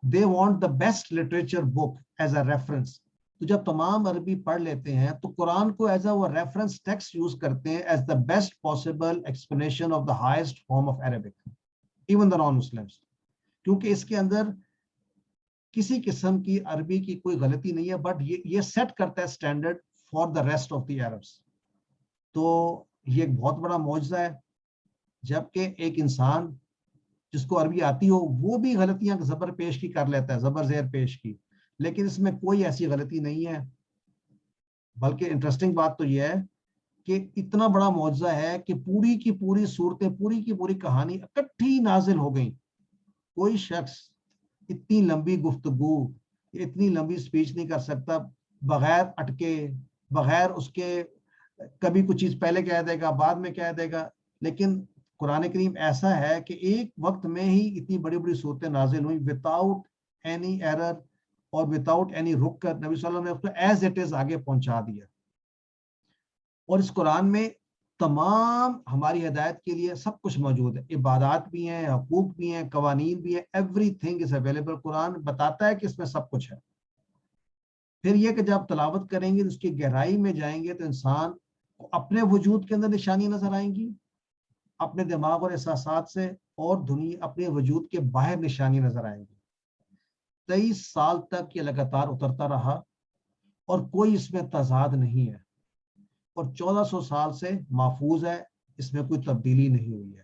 they want the best literature book as a reference. تو جب تمام عربی پڑھ لیتے ہیں تو قرآن کو ایز اے وہ ریفرنس ٹیکسٹ یوز کرتے ہیں as the best possible explanation of the highest form of Arabic, even the non Muslims, کیونکہ اس کے اندر کسی قسم کی عربی کی کوئی غلطی نہیں ہے، بٹ یہ سیٹ کرتا ہے standard for the rest of the Arabs. تو یہ ایک بہت بڑا معجزہ ہے، جبکہ ایک انسان جس کو عربی آتی ہو وہ بھی غلطیاں زبر پیش کی کر لیتا ہے، زبر زیر پیش کی، لیکن اس میں کوئی ایسی غلطی نہیں ہے. بلکہ انٹرسٹنگ بات تو یہ ہے کہ اتنا بڑا معجزہ ہے کہ پوری کی پوری صورتیں، پوری کی پوری کہانی اکٹھی نازل ہو گئی. کوئی شخص اتنی لمبی گفتگو، اتنی لمبی سپیچ نہیں کر سکتا بغیر اٹکے، بغیر اس کے کبھی کچھ چیز پہلے کہہ دے گا بعد میں کہہ دے گا. لیکن قرآن کریم ایسا ہے کہ ایک وقت میں ہی اتنی بڑی بڑی صورتیں نازل ہوئیں وداؤٹ اینی ایرر اور وداؤٹ اینی رک کر نبی صلی اللہ علیہ وسلم نے اس کو ایز اٹ از آگے پہنچا دیا. اور اس قرآن میں تمام ہماری ہدایت کے لیے سب کچھ موجود ہے، عبادات بھی ہیں، حقوق بھی ہیں، قوانین بھی ہیں، ایوری تھنگ از اویلیبل. قرآن بتاتا ہے کہ اس میں سب کچھ ہے. پھر یہ کہ جب تلاوت کریں گے اس کی گہرائی میں جائیں گے تو انسان کو اپنے وجود کے اندر نشانی نظر آئیں گی، اپنے دماغ اور احساسات سے، اور دنیا اپنے وجود کے باہر نشانی نظر آئیں گی. 23 سال تک یہ لگاتار اترتا رہا اور کوئی اس میں تضاد نہیں ہے، اور 1400 سال سے محفوظ ہے، اس میں کوئی تبدیلی نہیں ہوئی ہے.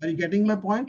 Are you getting my point?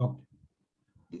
Okay.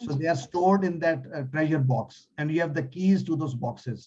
So they are stored in that treasure box and you have the keys to those boxes.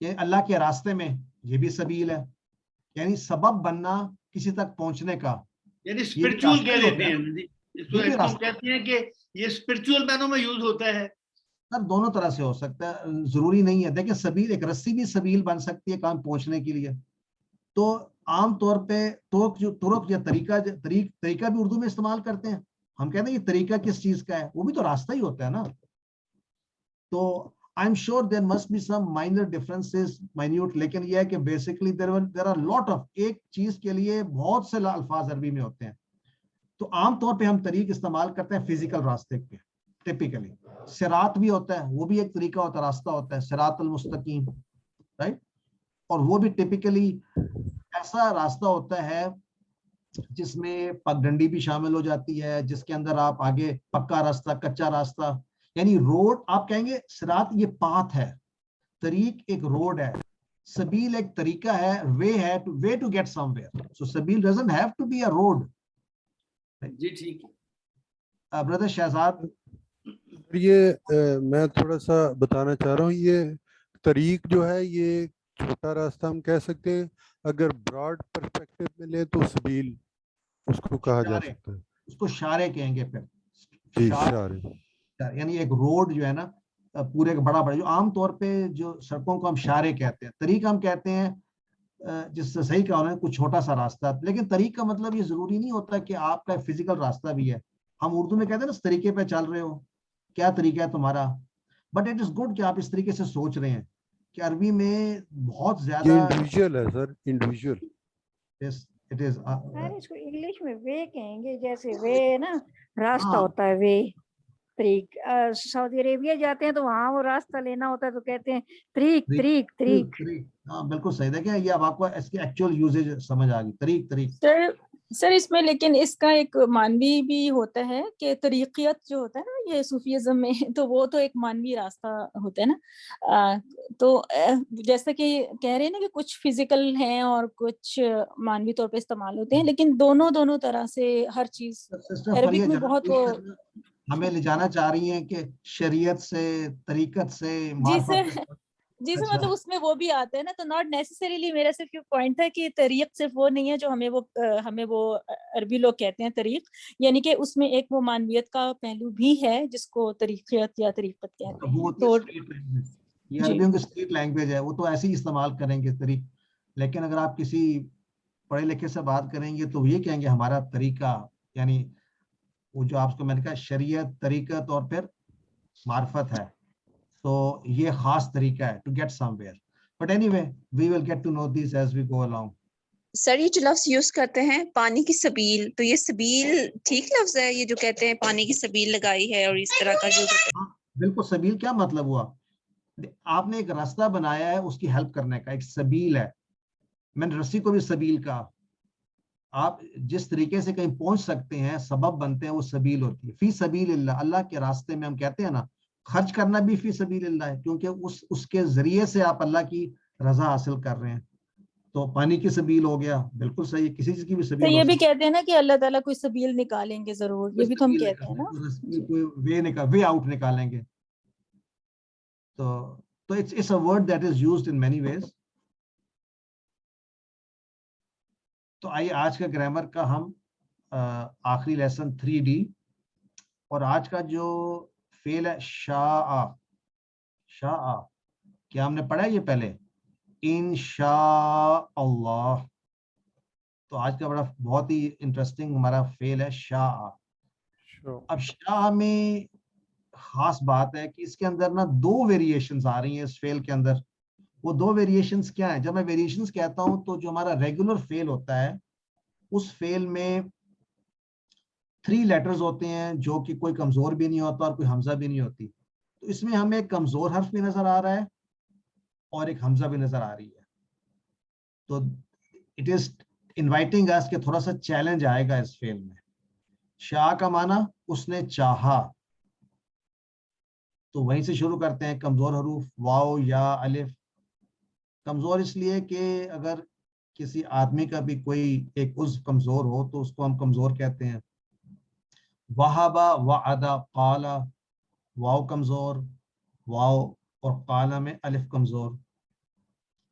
یہ اللہ کے راستے میں یہ بھی سبیل ہے, یعنی سبب بننا کسی تک پہنچنے کا, یعنی یہ بھی اسپرچول راستہ کہہ ہی ہوتا دیتے ہے. ہیں, اس کو یہ بھی ایسے ہم راستہ کہتے ہیں کہ یہ اسپرچول معنوں میں یوز ہوتا ہے. سر دونوں طرح سے ہو سکتا ہے, ضروری نہیں ہے. دیکھیں سبیل, ایک رسی بھی سبیل بن سکتی ہے کام پہنچنے کے لیے. تو عام طور پہ طرق یا طریقہ بھی اردو میں استعمال کرتے ہیں. ہم کہتے ہیں یہ طریقہ کس چیز کا ہے, وہ بھی تو راستہ ہی ہوتا ہے نا. تو I am sure there must be some minor differences, minute, لیکن یہ ہے کہ basically there are lot of, ایک چیز کے لیے بہت سے الفاظ عربی میں ہوتے ہیں. تو عام طور پہ ہم طریق استعمال کرتے ہیں فزیکل راستے پہ. ٹپیکلی صراط بھی ہوتا ہے, وہ بھی ایک طریقہ ہوتا ہے, راستہ ہوتا ہے, صراط المستقیم, رائٹ. اور وہ بھی ٹپیکلی ایسا راستہ ہوتا ہے جس میں پگڈنڈی بھی شامل ہو جاتی ہے, جس کے اندر آپ آگے پکا راستہ, کچا راستہ, یعنی روڈ آپ کہیں گے. صراط یہ پاتھ ہے, طریق ایک روڈ ہے, سبیل ایک طریقہ ہے, way to get somewhere. So سبیل doesn't have to be a road. جی ٹھیک ہے. برادر شہزاد, یہ میں تھوڑا سا بتانا چاہ رہا ہوں, یہ طریق جو ہے یہ چھوٹا راستہ ہم کہہ سکتے ہیں, اگر براڈ پرسپیکٹو میں لیں تو سبیل اس کو کہا جا سکتا ہے. اس کو شارے کہیں گے پھر. جی شارے, یعنی ایک روڈ جو ہے نا پورے بڑا بڑا, جو عام طور پہ جو سڑکوں کو ہم شارے کہتے ہیں, طریق ہم کہتے ہیں جس سے صحیح کہا ہے کچھ چھوٹا سا راستہ. لیکن طریق کا مطلب یہ ضروری نہیں ہوتا کہ آپ کا فزیکل راستہ بھی ہے. ہم اردو میں کہتے ہیں نا اس طریقے پہ چل رہے ہو, کیا طریقہ ہے تمہارا. بٹ اٹ از گڈ کہ آپ اس طریقے سے سوچ رہے ہیں کہ عربی میں بہت زیادہ انڈیویجول ہے سر, انڈیویجول. اٹ از اس کو انگلش میں وے کہیں گے, جیسے وے نا راستہ ہوتا ہے, وے طریق. سعودی عربیہ جاتے ہیں تو وہاں وہ راستہ لینا ہوتا ہے تو کہتے ہیں طریق طریق طریق. ہاں بالکل صحیح. دیکھیں یہ اب آپ کو اس کی ایکچوئل یوزیج سمجھ آ گئی, طریق طریق. سر اس میں لیکن اس کا ایک مانوی بھی ہوتا ہے کہ طریقیت جو ہوتا ہے نا یہ صوفیزم میں, تو وہ تو ایک مانوی راستہ ہوتا ہے نا. تو جیسا کہ کہہ رہے ہیں نا کہ کچھ فزیکل ہیں اور کچھ مانوی طور پہ استعمال ہوتے ہیں, لیکن دونوں طرح سے ہر چیز عربک میں بہت وہ ہمیں لے جانا چاہ رہی ہیں کہ شریعت سے, طریقت سے, جی سر مطلب اس میں وہ بھی آتا ہے نا. تو ناٹ نیسسریلی, میرا صرف یہ پوائنٹ تھا کہ طریق صرف وہ نہیں ہے جو ہمیں وہ عربی لوگ کہتے ہیں طریق, یعنی کہ اس میں ایک وہ مانویت کا پہلو بھی ہے جس کو طریقیت یا طریقت کہتے ہیں. تو یہ عربیوں کی اسٹریٹ لینگویج ہے, وہ تو ایسے ہی استعمال کریں گے طریق. لیکن اگر آپ کسی پڑھے لکھے سے بات کریں گے تو وہ یہ کہیں گے ہمارا طریقہ, یعنی وہ جو آپ کو میں نے کہا شریعت, طریقت اور پھر معرفت ہے, تو یہ خاص طریقہ ہے to get somewhere. But anyway, we will get to know these as we go along. سر یہ جو لفظ یوز کرتے ہیں پانی کی سبیل, تو یہ سبیل ٹھیک لفظ ہے, یہ جو کہتے ہیں پانی کی سبیل لگائی ہے اور اس طرح کا جو بالکل. سبیل کیا مطلب ہوا, آپ نے ایک راستہ بنایا ہے اس کی ہیلپ کرنے کا, ایک سبیل ہے. میں نے رسی کو بھی سبیل کہا. آپ جس طریقے سے کہیں پہنچ سکتے ہیں, سبب بنتے ہیں, وہ سبیل ہوتی ہے. فی سبیل اللہ, اللہ کے راستے میں. ہم کہتے ہیں نا خرچ کرنا بھی فی سبیل اللہ ہے, کیونکہ اس کے ذریعے سے آپ اللہ کی رضا حاصل کر رہے ہیں. تو پانی کی سبیل ہو گیا, بالکل صحیح. کسی چیز کی بھی سبیل. تو یہ بھی کہتے ہیں نا کہ اللہ تعالیٰ کوئی سبیل نکالیں گے ضرور, یہ بھی تو ہم کہتے ہیں نا, وے آؤٹ نکالیں گے. تو it's a word that is used in many ways. تو آئیے آج کا گرامر کا ہم آخری لیسن 3D, اور آج کا جو فعل ہے شاء, کیا ہم نے پڑھا یہ پہلے, انشاء اللہ. تو آج کا بہت ہی انٹرسٹنگ ہمارا فعل ہے شاء. اب شاء میں خاص بات ہے کہ اس کے اندر نا 2 ویریشنز آ رہی ہیں اس فعل کے اندر. وہ 2 ویریشنز کیا ہیں؟ جب میں ویریشنز کہتا ہوں تو جو ہمارا ریگولر فعل ہوتا ہے اس فعل میں 3 لیٹرز ہوتے ہیں, جو کہ کوئی کمزور بھی نہیں ہوتا اور کوئی حمزہ بھی نہیں ہوتی. تو اس میں ہمیں ایک کمزور حرف بھی نظر آ رہا ہے اور ایک حمزہ بھی نظر آ رہی ہے. تو اٹ از انوائٹنگ اس کہ تھوڑا سا چیلنج آئے گا اس فعل میں. شاء کا معنی اس نے چاہا, تو وہیں سے شروع کرتے ہیں. کمزور حروف واو, یا, الف. کمزور اس لیے کہ اگر کسی آدمی کا بھی کوئی ایک عضو کمزور ہو تو اس کو ہم کمزور کہتے ہیں. وہابا, وعدا, قالا, واو کمزور, واو اور قالا میں الف کمزور.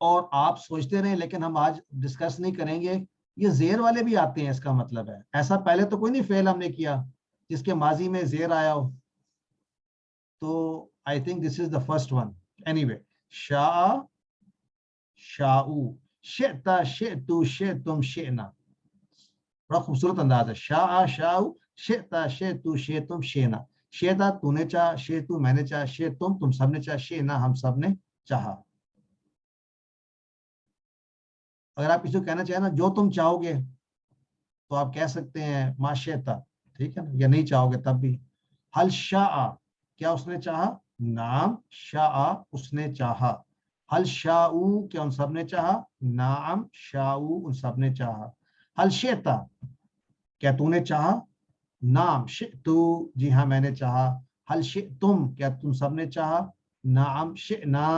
اور آپ سوچتے رہیں لیکن ہم آج ڈسکس نہیں کریں گے. یہ زیر والے بھی آتے ہیں, اس کا مطلب ہے ایسا پہلے تو کوئی نہیں فعل ہم نے کیا جس کے ماضی میں زیر آیا ہو. تو I think this is the first one. Any way, شاء شاؤ, شئتا شئتو شئتم شئنا, بڑا خوبصورت انداز ہے. شاء شاؤ, شئتا شئتو شئتم شئنا. شئتا تو نے چاہا, شئتو میں نے چاہا, شئتم تم سب نے چاہا, شئنا ہم سب نے چاہا. اگر آپ کسی کو کہنا چاہیں نا جو تم چاہو گے تو آپ کہہ سکتے ہیں ما شئتا, ٹھیک ہے نا, یا نہیں چاہو گے تب بھی. حل شاء, کیا اس نے چاہا؟ نعم شاء, اس نے چاہا. حل شاؤ, کیا ان سب نے چاہا؟ نعم شاؤ, ان سب نے چاہا. حل شئتا, کیا تو نے چاہا؟ نعم شئتو, جی ہاں میں نے چاہا. حل شئتم, کیا تم سب نے چاہا؟ نعم شئنا,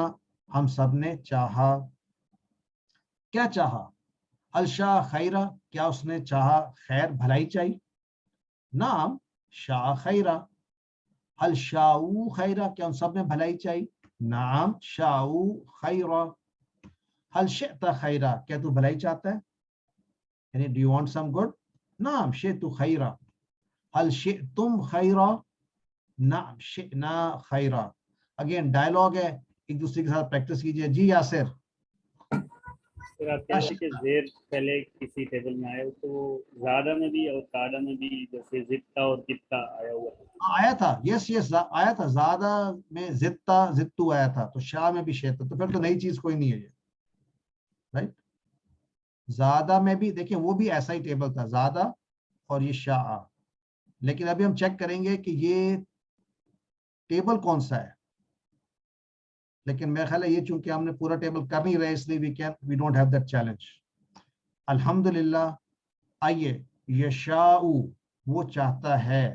ہم سب نے چاہا. کیا چاہا؟ حل شاء خیرہ, کیا اس نے چاہا خیر بھلائی چاہیے؟ نعم شاء خیرہ. حل شاؤ خیرہ, کیا ان سب نے بھلائی چاہیے؟ نعم شاؤ خیرہ. حل شئت خیرہ, کیا تو بھلائی چاہتا ہے؟ یعنی do you want some good? نعم شئت خیرہ. حل شئتم خیرہ؟ نعم شئنا خیرہ. اگین ڈائلاگ ہے, ایک دوسرے کے ساتھ پریکٹس کیجئے. جی یاسر. سر آپ کہہ رہے ہیں کہ زیر پہلے کسی ٹیبل میں آیا تو زیادہ میں بھی اور تعداد میں بھی جیسے زدتا اور کتا آیا ہوا ہے. آیا تھا, یس یس آیا تھا. زیادہ میں زدتا زدتو آیا تھا, تو شاہ میں بھی شیتا, تو پھر تو نئی چیز کوئی نہیں ہے یہ, رائٹ. زیادہ میں بھی دیکھیں وہ بھی ایسا ہی ٹیبل تھا, زیادہ اور یہ شاہ. لیکن ابھی ہم چیک کریں گے کہ یہ ٹیبل کون سا ہے. لیکن میرا خیال ہے یہ چونکہ ہم نے پورا ٹیبل کر نہیں رہے اس لیے we don't have that challenge. الحمدللہ. آئیے, یشاء وہ چاہتا ہے,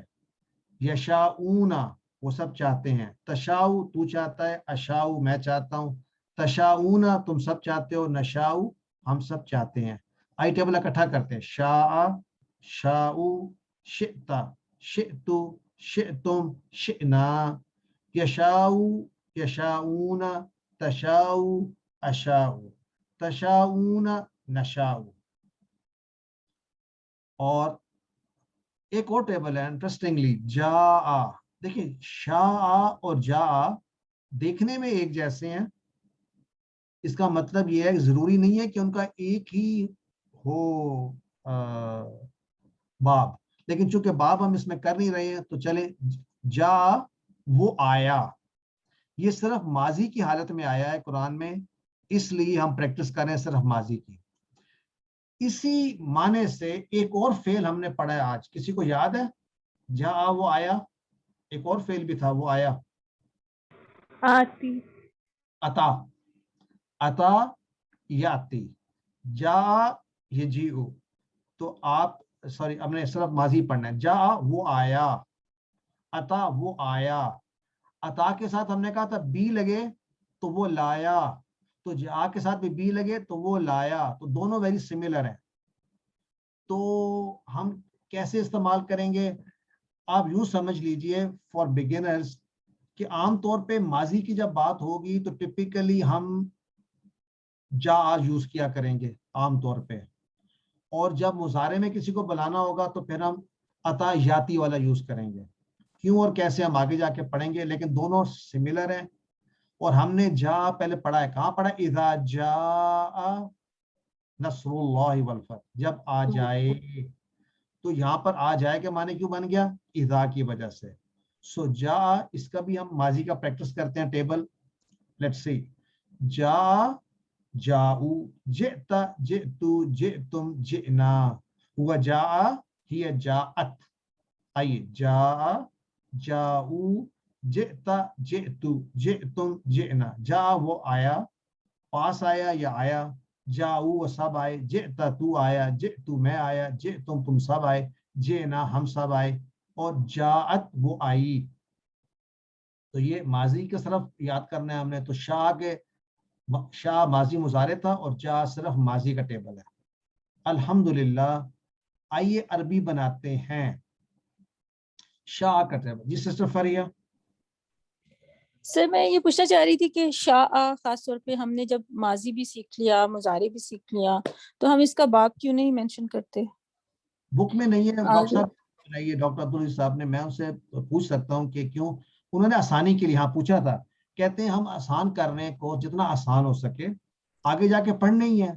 یشاؤنا وہ سب چاہتے ہیں, تشاؤ تو چاہتا ہے, اشاؤ میں چاہتا ہوں, تشاؤنا تم سب چاہتے ہو, نشاؤ ہم سب چاہتے ہیں. آئی ٹیبل اکٹھا کرتے ہیں. شاء شاؤ, شئتا شئتو, شئتم شئنا, یشاؤ یشاؤون, تشاؤ اشاؤ, تشاؤون نشاؤ. اور ایک اور ٹیبل ہے انٹرسٹنگلی, جاء. دیکھیں شاء اور جاء دیکھنے میں ایک جیسے ہیں, اس کا مطلب یہ ہے کہ ضروری نہیں ہے کہ ان کا ایک ہی ہو باب, لیکن چونکہ باب ہم اس میں کر نہیں رہے ہیں تو چلے. جاء وہ آیا, یہ صرف ماضی کی حالت میں آیا ہے قرآن میں, اس لیے ہم پریکٹس کریں صرف ماضی کی. اسی معنی سے ایک اور فعل ہم نے پڑھا ہے آج, کسی کو یاد ہے؟ جہاں وہ آیا, ایک اور فعل بھی تھا وہ آیا, آتی, عطا, عطا یاتی, جا یجیء. تو آپ سوری ہم نے صرف ماضی پڑھنا ہے. جا وہ آیا, عطا وہ آیا. عطا کے ساتھ ہم نے کہا تھا بی لگے تو وہ لایا, تو جا کے ساتھ بھی بی لگے تو وہ لایا, تو دونوں ویری سملر ہیں. تو ہم کیسے استعمال کریں گے؟ آپ یوں سمجھ لیجئے فار بگنرز کہ عام طور پہ ماضی کی جب بات ہوگی تو ٹپیکلی ہم جا یوز کیا کریں گے عام طور پہ, اور جب مضارع میں کسی کو بلانا ہوگا تو پھر ہم عطا یاتی والا یوز کریں گے. کیوں اور کیسے ہم آگے جا کے پڑھیں گے, لیکن دونوں سملر ہیں. اور ہم نے جا پہلے پڑھا ہے, کہاں پڑھا؟ اذا جاء نصر اللہ والفتح, جب آ جائے. تو یہاں پر آ جائے کے معنی کیوں بن گیا؟ اذا کی وجہ سے. سو جا, اس کا بھی ہم ماضی کا پریکٹس کرتے ہیں ٹیبل. لیٹس سی, جا جاؤ, جئت جئتو, جئتم جئنا, ہوا جا ہی جاءت. آئیے, جا جاؤ, جئت جئتو, جئتم جئنا. جا وہ آیا, پاس آیا یا آیا, جاؤ وہ سب آئے, جئت تو آیا, جئتو میں آیا, جئتم تم سب آئے, جئنا ہم سب آئے, اور جاءت وہ آئی. تو یہ ماضی کے صرف یاد کرنا ہے ہم نے. تو شاہ ماضی مضارع تھا اور جا صرف ماضی کا ٹیبل ہے. الحمدللہ. آئیے عربی بناتے ہیں شاہ کا ٹیبل. جی سسٹر فریہ. سر میں یہ پوچھنا چاہ رہی تھی کہ شاء خاص طور پہ ہم نے جب ماضی بھی سیکھ لیا، مضارع بھی سیکھ لیا، تو ہم اس کا باب کیوں نہیں مینشن کرتے؟ بک میں نہیں ہے ڈاکٹر صاحب بنائیے، ڈاکٹر عبدالعزیز صاحب نے، میں ان سے پوچھ سکتا ہوں کہ کیوں انہوں نے آسانی کے لیے ہاں پوچھا تھا. کہتے ہیں ہم آسان کر رہے ہیں کورس جتنا آسان ہو سکے، آگے جا کے پڑھنا ہی ہے.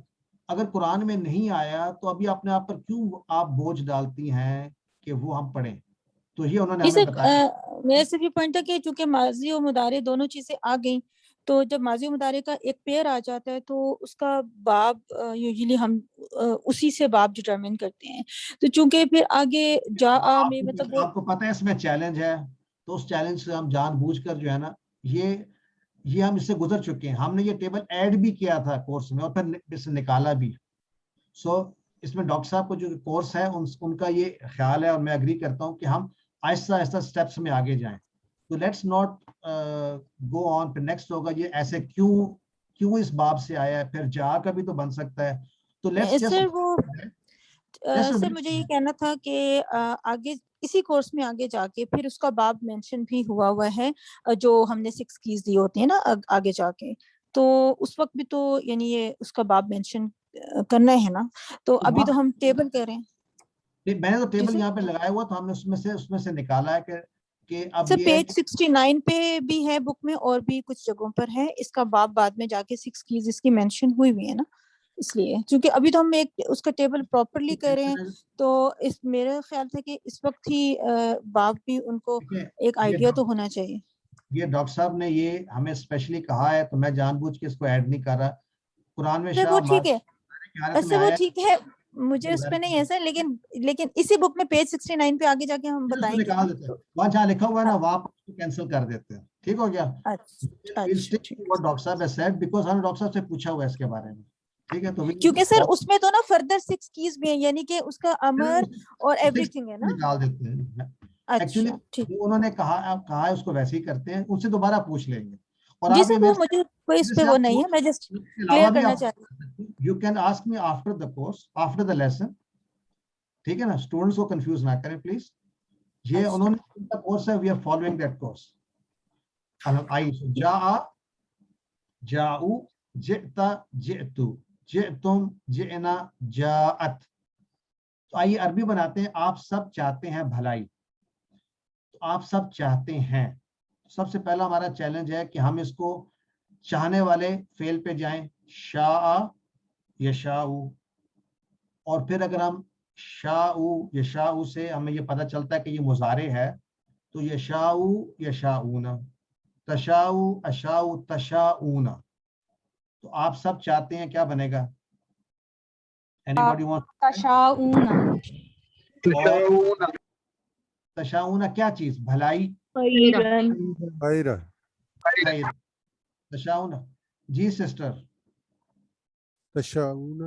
اگر قرآن میں نہیں آیا تو ابھی اپنے آپ پر کیوں آپ بوجھ ڈالتی ہیں کہ وہ ہم پڑھیں. تو یہ انہوں نے ہمیں بتایا. میرا صرف یہ پوائنٹ تھا کہ چونکہ ماضی و مضارع دونوں چیزیں آ گئیں، تو جب ماضی و مضارع کا ایک پیر آ جاتا ہے تو اس کا باب یوزلی ہم اسی سے باب ڈٹرمن کرتے ہیں. تو چونکہ پھر آگے میں مطلب آپ کو پتہ ہے اس میں چیلنج ہے، تو اس چیلنج سے ہم جان بوجھ کر جو ہے نا یہ ہم اس سے گزر چکے ہیں. ہم نے یہ ٹیبل ایڈ بھی کیا تھا کورس میں اور پھر اس سے نکالا بھی. سو اس میں ڈاکٹر صاحب کو جو کورس ہے ان کا یہ خیال ہے، اور میں اگری کرتا ہوں کہ ہم آہستہ آہستہ سٹیپس میں آگے جائیں. تو لیٹس ناٹ گو آن. پھر نیکسٹ ہوگا یہ ایسے کیوں اس باب سے آیا ہے، پھر جا کا بھی تو بن سکتا ہے. تو لیٹس سر مجھے یہ کہنا تھا کہ آگے اسی کورس میں آگے جا کے پھر اس کا باب مینشن بھی ہوا ہے، جو ہم نے 6 کیز دی ہوتی ہیں نا آگے جا کے، تو اس وقت بھی تو یعنی یہ اس کا باب مینشن کرنا ہے نا. تو ابھی تو ہم ٹیبل کر رہے ہیں. میں نے تو ٹیبل یہاں پہ لگایا ہوا تھا، ہم نے اس میں سے نکالا ہے کہ اب سر پیج 69 پہ بھی ہے بک میں، اور بھی کچھ جگہوں پر ہے اس کا باب بعد میں جا کے 6 کیز اس کی مینشن ہوئی ہے نا. اس لیے کیونکہ ابھی تو ہم اس کا ٹیبل پراپرلی کر رہے ہیں، تو میرا خیال تھا کہ اس وقت ہی باب بھی ان کو ایک آئیڈیا تو ہونا چاہیے. یہ ڈاکٹر صاحب نے یہ ہمیں اسپیشلی کہا ہے، تو میں جان بوجھ کے اس کو ایڈ نہیں کر رہا. قرآن میں وہ ٹھیک ہے، ایسے وہ ٹھیک ہے، مجھے اس پہ نہیں ایسا، لیکن اسی بک میں پیج 69 پہ آگے جا کے ہم بتائیں گے. وہاں جہاں لکھا ہوا ہے نا وہاں کینسل کر دیتے ہیں. ٹھیک ہو گیا؟ ڈاکٹر صاحب نے سیڈ بیکاز ہم نے ڈاکٹر صاحب سے پوچھا ہوا ہے اس کے بارے میں. ٹھیک ہے، تو کیونکہ سر اس میں تو نا فردر 6 کیز بھی ہیں، یعنی کہ اس کا امر اور ایوری تھنگ ہے نا. نکال دیتے ہیں. ایکچولی انہوں نے کہا ہے اس کو ویسے ہی کرتے ہیں، ان سے دوبارہ پوچھ لیں گے. اور جی سر وہ مجھے کوئی اس پہ وہ نہیں ہے، میں جسٹ کلیئر کرنا چاہتی ہوں. You can ask me after the course, after the lesson. ٹھیک ہے نا، اسٹوڈنٹس کو کنفیوز نہ کریں پلیز. یہ انہوں نے کورس ہے، we are following that course. جاؤ، جئتا، جئتو، جئتم، جئنا، جاءت. تو آئیے عربی بناتے ہیں. آپ سب چاہتے ہیں بھلائی. تو آپ سب چاہتے ہیں، سب سے پہلا ہمارا چیلنج ہے کہ ہم اس کو چاہنے والے فعل پہ جائیں، شاء یشاء. اور پھر اگر ہم شاء یشاء سے ہمیں یہ پتہ چلتا ہے کہ یہ مضارع ہے، تو یشاء یشاءون، تشاء اشاء تشاءون. تو آپ سب چاہتے ہیں، کیا بنے گا؟ تشاؤون کیا چیز؟ بھلائی. تشاؤون. جی سسٹر. تشاؤون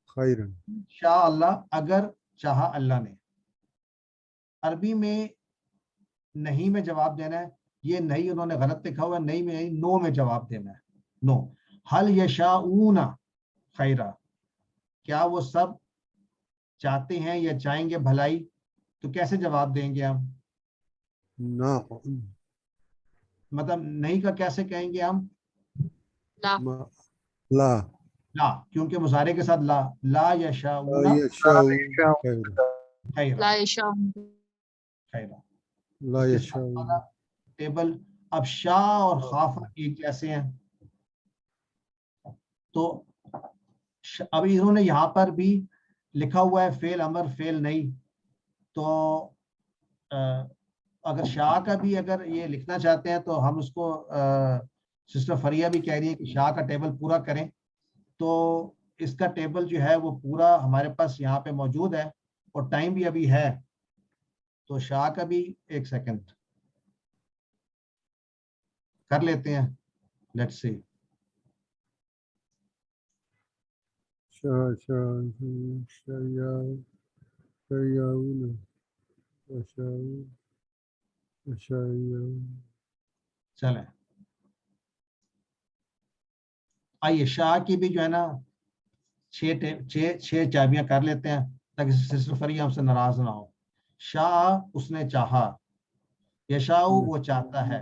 خیرن. شاء اللہ، اگر چاہا اللہ نے. عربی میں نہیں میں جواب دینا ہے. یہ نہیں انہوں نے غلط لکھا ہوا ہے، نہیں میں نو میں جواب دینا ہے. نو. حل یشاؤون خیرا، کیا وہ سب چاہتے ہیں یا چاہیں گے بھلائی؟ تو کیسے جواب دیں گے ہم؟ مطلب نہیں کا کیسے کہیں گے ہم؟ لا. لا، کیونکہ مضارع کے ساتھ لا. لا یشاؤون خیرا. لا یشاؤون. ٹیبل اب شاء اور خافہ ایک جیسے ہیں، تو ابھی انہوں نے یہاں پر بھی لکھا ہوا ہے فعل امر فعل نہیں. تو اگر شاء کا بھی اگر یہ لکھنا چاہتے ہیں تو ہم اس کو سسٹر فریہ بھی کہہ رہی ہے کہ شاء کا ٹیبل پورا کریں. تو اس کا ٹیبل جو ہے وہ پورا ہمارے پاس یہاں پہ موجود ہے، اور ٹائم بھی ابھی ہے. تو شاء کا بھی ایک سیکنڈ کر لیتے ہیں. Let's see. چلیں آئیے شاء کی بھی جو ہے نا 6 چابیاں کر لیتے ہیں تاکہ سسٹر فریہ ہم سے ناراض نہ ہو. شاء اس نے چاہا، یشاء وہ چاہتا ہے.